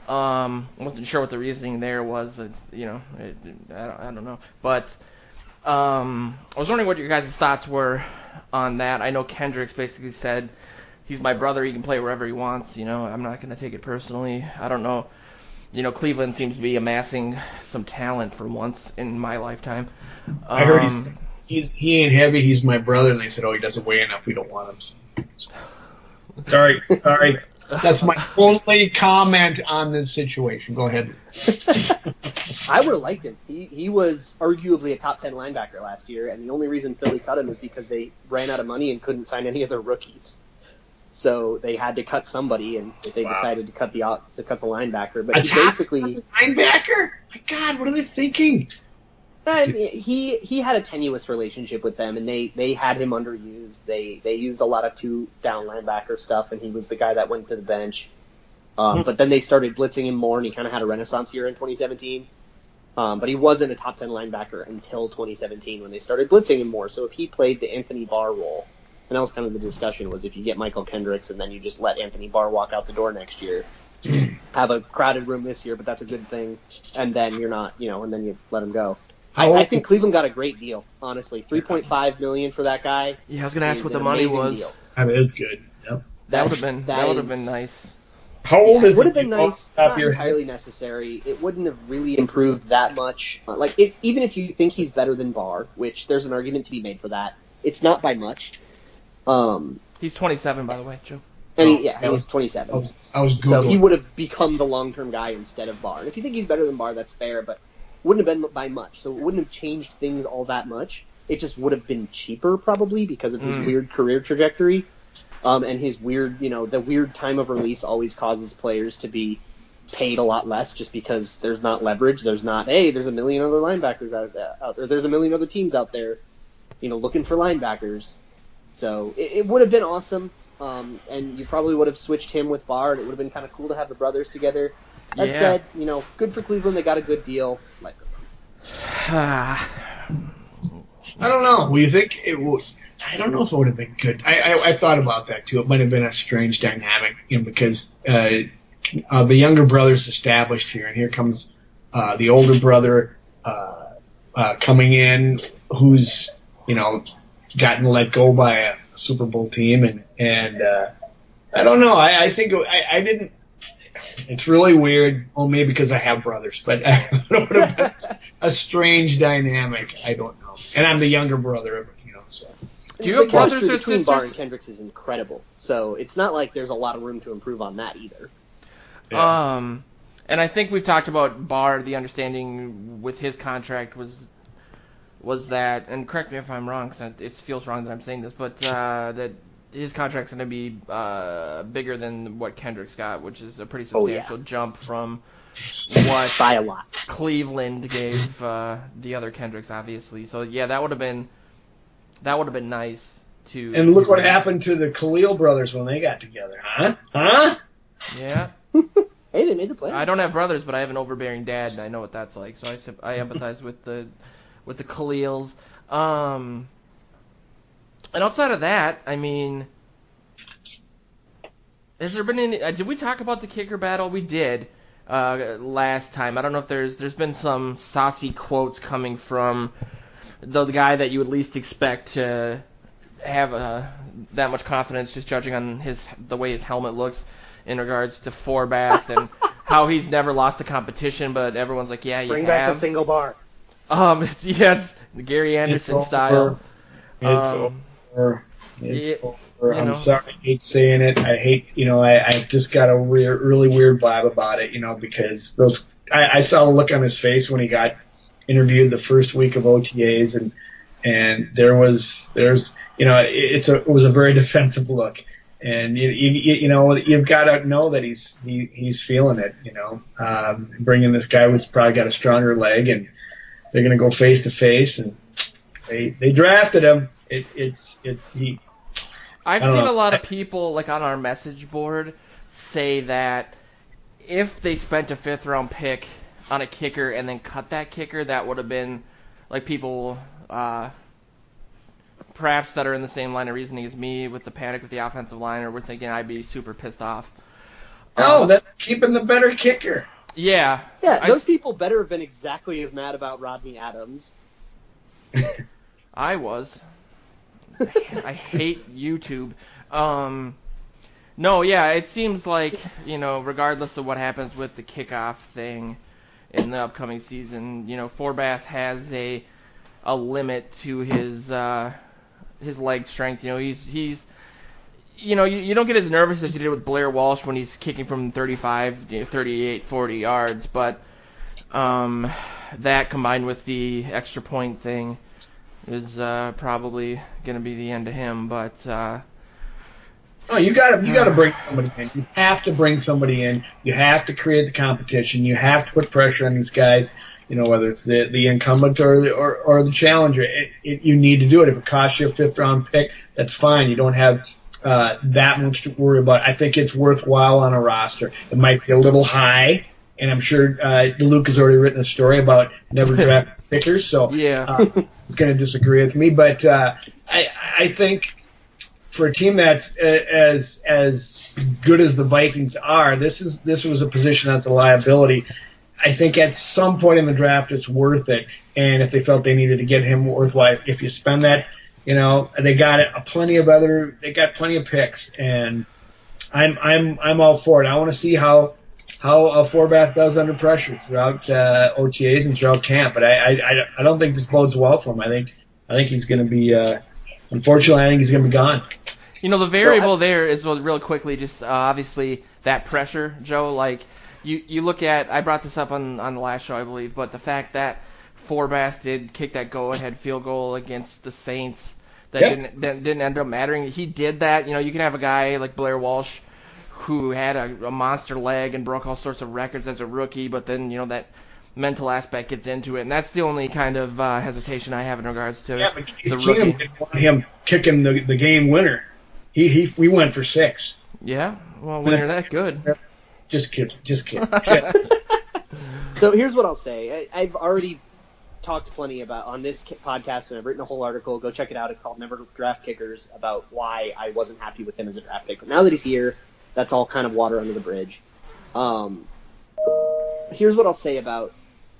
I wasn't sure what the reasoning there was. I don't know. But I was wondering what your guys' thoughts were on that. I know Kendricks basically said, he's my brother, he can play wherever he wants. I'm not going to take it personally. I don't know. Cleveland seems to be amassing some talent for once in my lifetime. I heard he ain't heavy. He's my brother. And they said, oh, he doesn't weigh enough. We don't want him. So. Sorry. That's my only comment on this situation. Go ahead. I would have liked him. He was arguably a top 10 linebacker last year, and the only reason Philly cut him is because they ran out of money and couldn't sign any other rookies. So they had to cut somebody, and they decided to cut the linebacker. But he basically linebacker. My God, what are they thinking? He had a tenuous relationship with them, and they had him underused. They used a lot of 2-down linebacker stuff, and he was the guy that went to the bench. But then they started blitzing him more, and he kind of had a renaissance year in 2017. But he wasn't a top 10 linebacker until 2017 when they started blitzing him more. So if he played the Anthony Barr role, and that was kind of the discussion, was if you get Michael Kendricks and then you just let Anthony Barr walk out the door next year, have a crowded room this year, but that's a good thing, and then you're not, and then you let him go. I think Cleveland got a great deal, honestly. $3.5 million for that guy. Yeah, I was gonna ask what the money was. Deal. That is good. Yep. That would have been nice. How old is he? It would have been nice. Not entirely necessary. It wouldn't have really improved that much. Even if you think he's better than Barr, which there's an argument to be made for that, it's not by much. He's 27, by the way, Joe. And he was 27. I was so he would have become the long-term guy instead of Barr. And if you think he's better than Barr, that's fair, but wouldn't have been by much. So it wouldn't have changed things all that much. It just would have been cheaper, probably, because of his weird career trajectory. And his weird, the weird time of release always causes players to be paid a lot less just because there's not leverage. There's not, hey, there's a million other linebackers out there. There's a million other teams out there, looking for linebackers. So it would have been awesome. And you probably would have switched him with Barr, and it would have been kind of cool to have the brothers together. That said, good for Cleveland. They got a good deal. I don't know. Well, you think it would? I don't know if it would have been good. I thought about that too. It might have been a strange dynamic, because the younger brother's established here, and here comes the older brother coming in, who's gotten let go by a Super Bowl team, and I don't know. I think I didn't. It's really weird. Well, maybe because I have brothers, but it would have been a strange dynamic. I don't know. And I'm the younger brother, so. Do you have brothers or sisters? Between Barr and Kendricks is incredible. So it's not like there's a lot of room to improve on that either. Yeah. And I think we've talked about Barr. The understanding with his contract was that, and correct me if I'm wrong, because it feels wrong that I'm saying this, but that his contract's going to be bigger than what Kendricks got, which is a pretty substantial jump from what by a lot Cleveland gave the other Kendricks, obviously. So yeah, that would have been nice to. And look what happened to the Khalil brothers when they got together, huh? Yeah. Hey, they made the playoffs. I don't have brothers, but I have an overbearing dad, and I know what that's like. So I empathize with the Khalils. And outside of that, I mean, has there been any? Did we talk about the kicker battle? We did last time. I don't know if there's been some saucy quotes coming from the guy that you would least expect to have that much confidence, just judging on the way his helmet looks in regards to Forbath and how he's never lost a competition, but everyone's like, yeah, you Bring have. back the single bar. Yes, the Gary Anderson style. It's over. I'm sorry, I hate saying it. I hate, I've just got a really weird vibe about it, because I saw the look on his face when he got interviewed the first week of OTAs, and it was a very defensive look, and you've got to know that he's feeling it, bringing this guy who's probably got a stronger leg, and they're going to go face to face, and they drafted him. I've seen a lot of people on our message board say that if they spent a 5th round pick on a kicker and then cut that kicker, that would have been people perhaps that are in the same line of reasoning as me with the panic with the offensive line, or we're thinking I'd be super pissed off. That's keeping the better kicker. Yeah. Yeah, those people better have been exactly as mad about Rodney Adams. I was. I hate YouTube. No, yeah, it seems like, regardless of what happens with the kickoff thing in the upcoming season, Forbath has a a limit to his leg strength. He's you don't get as nervous as you did with Blair Walsh when he's kicking from 35, 38, 40 yards, but that combined with the extra point thing is probably going to be the end of him. But you got to bring somebody in. You have to bring somebody in. You have to create the competition. You have to put pressure on these guys. Whether it's the incumbent or the challenger, you need to do it. If it costs you a 5th round pick, that's fine. You don't have that much to worry about. I think it's worthwhile on a roster. It might be a little high, and I'm sure Luke has already written a story about never draft pickers, so yeah. He's going to disagree with me. But I think for a team that's as good as the Vikings are, this was a position that's a liability. I think at some point in the draft it's worth it, and if they felt they needed to get him worthwhile, if you spend that. They got plenty of picks, and I'm all for it. I want to see how Forbath does under pressure throughout OTAs and throughout camp. But I don't think this bodes well for him. I think he's going to be unfortunately I think he's going to be gone. The variable there is real quickly just obviously that pressure, Joe. Like you look at, I brought this up on the last show I believe, but the fact that Forbath did kick that go-ahead field goal against the Saints that didn't end up mattering. He did that. You can have a guy like Blair Walsh who had a monster leg and broke all sorts of records as a rookie, but then that mental aspect gets into it, and that's the only kind of hesitation I have in regards to but the rookie. Didn't want him kicking the game winner. We went for 6. Yeah, well, when you're that good. Just kidding. So here's what I'll say. I've already talked plenty about on this podcast, and I've written a whole article. Go check it out. It's called Never Draft Kickers, about why I wasn't happy with him as a draft pick. But now that he's here, that's all kind of water under the bridge. Here's what I'll say about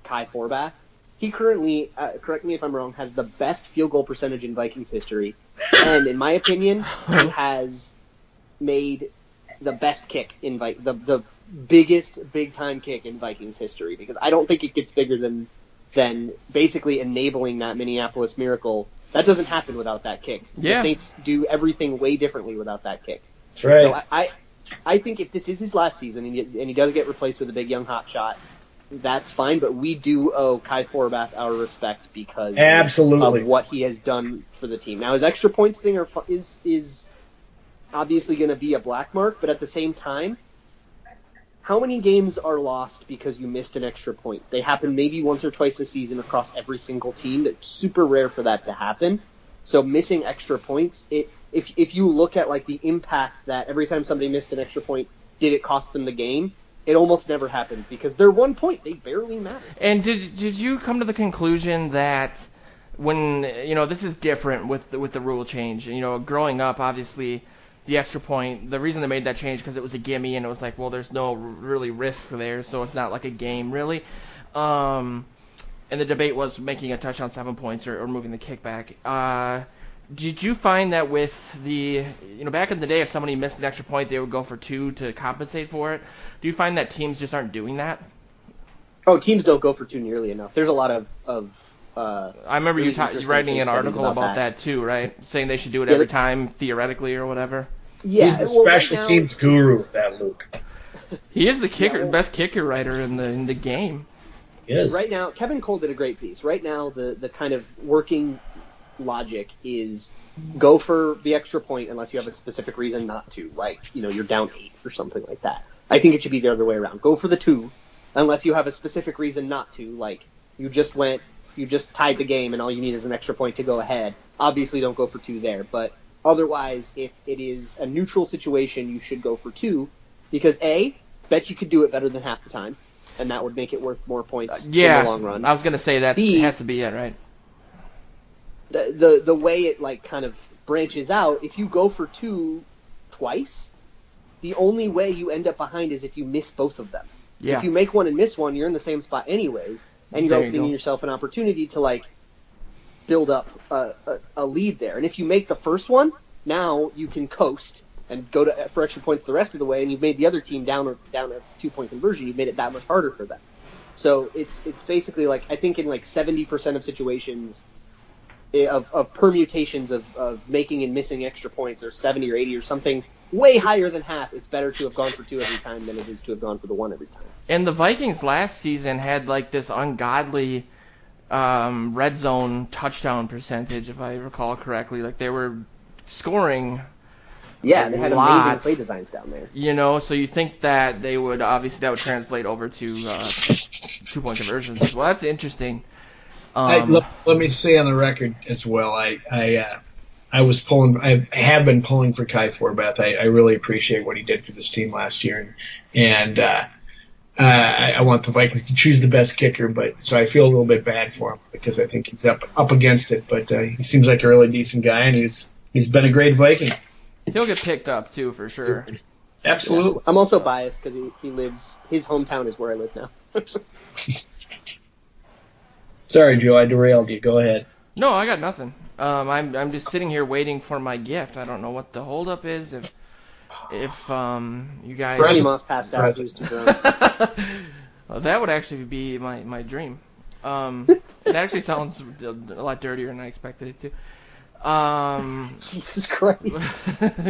Kai Forbath. He currently, correct me if I'm wrong, has the best field goal percentage in Vikings history. And in my opinion, he has made the best kick in the biggest big-time kick in Vikings history, because I don't think it gets bigger than basically enabling that Minneapolis Miracle. That doesn't happen without that kick. Yeah. The Saints do everything way differently without that kick. That's right. So I think if this is his last season and he does get replaced with a big young hot shot, that's fine. But we do owe Kai Forbath our respect because absolutely of what he has done for the team. Now his extra points thing is obviously going to be a black mark, but at the same time, how many games are lost because you missed an extra point? They happen maybe once or twice a season across every single team. That's super rare for that to happen. So missing extra points, if you look at like the impact that every time somebody missed an extra point, did it cost them the game? It almost never happened because they're 1 point. They barely matter. And did you come to the conclusion that when this is different with the rule change? Growing up, obviously, the extra point, the reason they made that change because it was a gimme and it was like, well, there's no really risk there, so it's not like a game really. And the debate was making a touchdown 7 points or moving the kickback. Did you find that with the back in the day, if somebody missed an extra point, they would go for 2 to compensate for it? Do you find that teams just aren't doing that? Oh, teams don't go for 2 nearly enough. There's a lot of I remember really you writing an article about that too, right? Saying they should do it every time theoretically or whatever. Yeah, he's the special teams guru with that, Luke. He is the best kicker writer in the game. Yes. Right now, Kevin Cole did a great piece. Right now, the kind of working logic is go for the extra point unless you have a specific reason not to, like you're down 8 or something like that. I think it should be the other way around. Go for the 2 unless you have a specific reason not to, like you just tied the game and all you need is an extra point to go ahead. Obviously, don't go for 2 there, but otherwise, if it is a neutral situation, you should go for 2 because bet you could do it better than half the time, and that would make it worth more points in the long run. I was going to say that it has to be it, right? The way it like kind of branches out, if you go for 2 twice, the only way you end up behind is if you miss both of them. Yeah. If you make one and miss one, you're in the same spot anyways, and you're opening yourself an opportunity to like build up a lead there. And if you make the first one, now you can coast and go for extra points the rest of the way, and you've made the other team down a 2-point conversion. You've made it that much harder for them. So it's basically like, I think in like 70% of situations, of permutations of making and missing extra points or 70 or 80 or something way higher than half, it's better to have gone for 2 every time than it is to have gone for the 1 every time. And the Vikings last season had like this ungodly red zone touchdown percentage, if I recall correctly. Like they were scoring. Yeah, they had amazing play designs down there. You know, so you think that that would translate over to 2-point conversions as well. That's interesting. Let me say on the record as well. I have been pulling for Kai Forbath. I really appreciate what he did for this team last year, and I want the Vikings to choose the best kicker. But so I feel a little bit bad for him because I think he's up against it. But he seems like a really decent guy, and he's been a great Viking. He'll get picked up too for sure. Absolutely. Yeah. I'm also biased because his hometown is where I live now. Sorry, Joe, I derailed you. Go ahead. No, I got nothing. I'm just sitting here waiting for my gift. I don't know what the holdup is. If you guys. Randy Moss passed out. He was too drunk. Well, that would actually be my dream. It actually sounds a lot dirtier than I expected it to. Jesus Christ.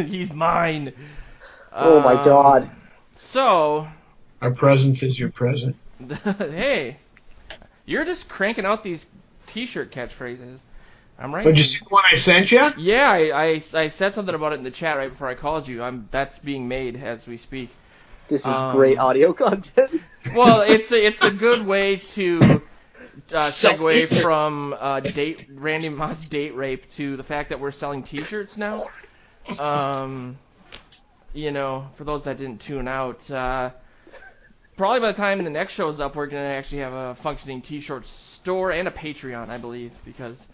He's mine. Oh my God. So. Our presence is your present. Hey. You're just cranking out these T-shirt catchphrases. I'm right. Did you see the one I sent you? Yeah, I said something about it in the chat right before I called you. That's being made as we speak. This is great audio content. Well, it's a good way to segue from Randy Moss date rape to the fact that we're selling T-shirts now. You know, for those that didn't tune out. Probably by the time the next show is up, we're going to actually have a functioning T-shirt store and a Patreon, I believe, because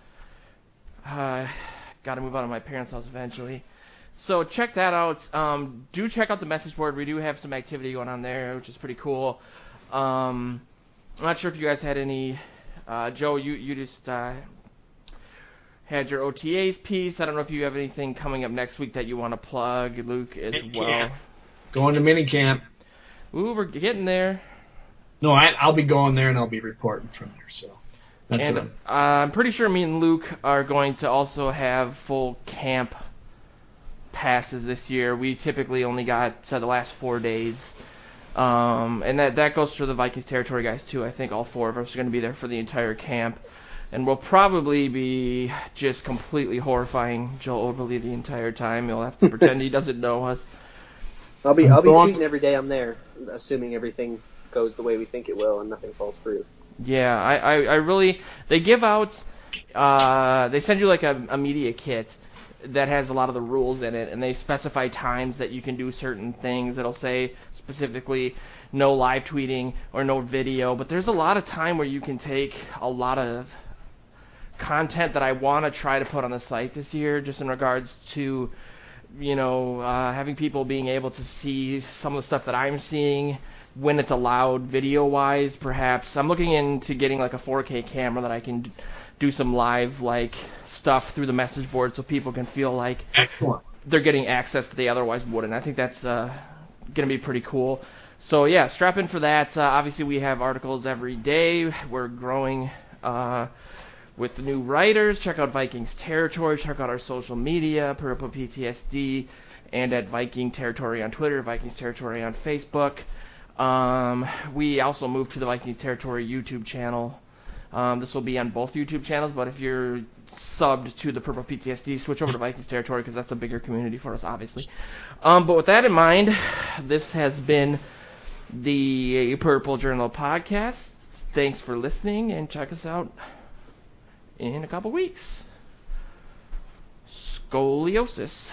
got to move out of my parents' house eventually. So check that out. Do check out the message board. We do have some activity going on there, which is pretty cool. I'm not sure if you guys had any. Joe, you just had your OTAs piece. I don't know if you have anything coming up next week that you want to plug, Luke, as well. Going to minicamp. Ooh, we're getting there. No, I'll be going there and I'll be reporting from there. So that's and I'm pretty sure me and Luke are going to also have full camp passes this year. We typically only got the last 4 days, and that goes for the Vikings territory guys too. I think all 4 of us are going to be there for the entire camp, and we'll probably be just completely horrifying Joe Oberle the entire time. He'll have to pretend he doesn't know us. I'll be tweeting every day I'm there, assuming everything goes the way we think it will and nothing falls through. Yeah, I really, they give out, they send you like a media kit that has a lot of the rules in it, and they specify times that you can do certain things. It'll say specifically no live tweeting or no video, but there's a lot of time where you can take a lot of content that I want to try to put on the site this year, just in regards to, you know, having people being able to see some of the stuff that I'm seeing when it's allowed video-wise, perhaps. I'm looking into getting like a 4K camera that I can do some live like stuff through the message board so people can feel like they're getting access that they otherwise wouldn't. I think that's going to be pretty cool. So yeah, strap in for that. Obviously we have articles every day. We're growing with new writers. Check out Vikings Territory. Check out our social media, Purple PTSD, and at Viking Territory on Twitter, Vikings Territory on Facebook. We also moved to the Vikings Territory YouTube channel. This will be on both YouTube channels, but if you're subbed to the Purple PTSD, switch over to Vikings Territory because that's a bigger community for us, obviously. But with that in mind, this has been the Purple Journal podcast. Thanks for listening, and check us out in a couple weeks. Scoliosis.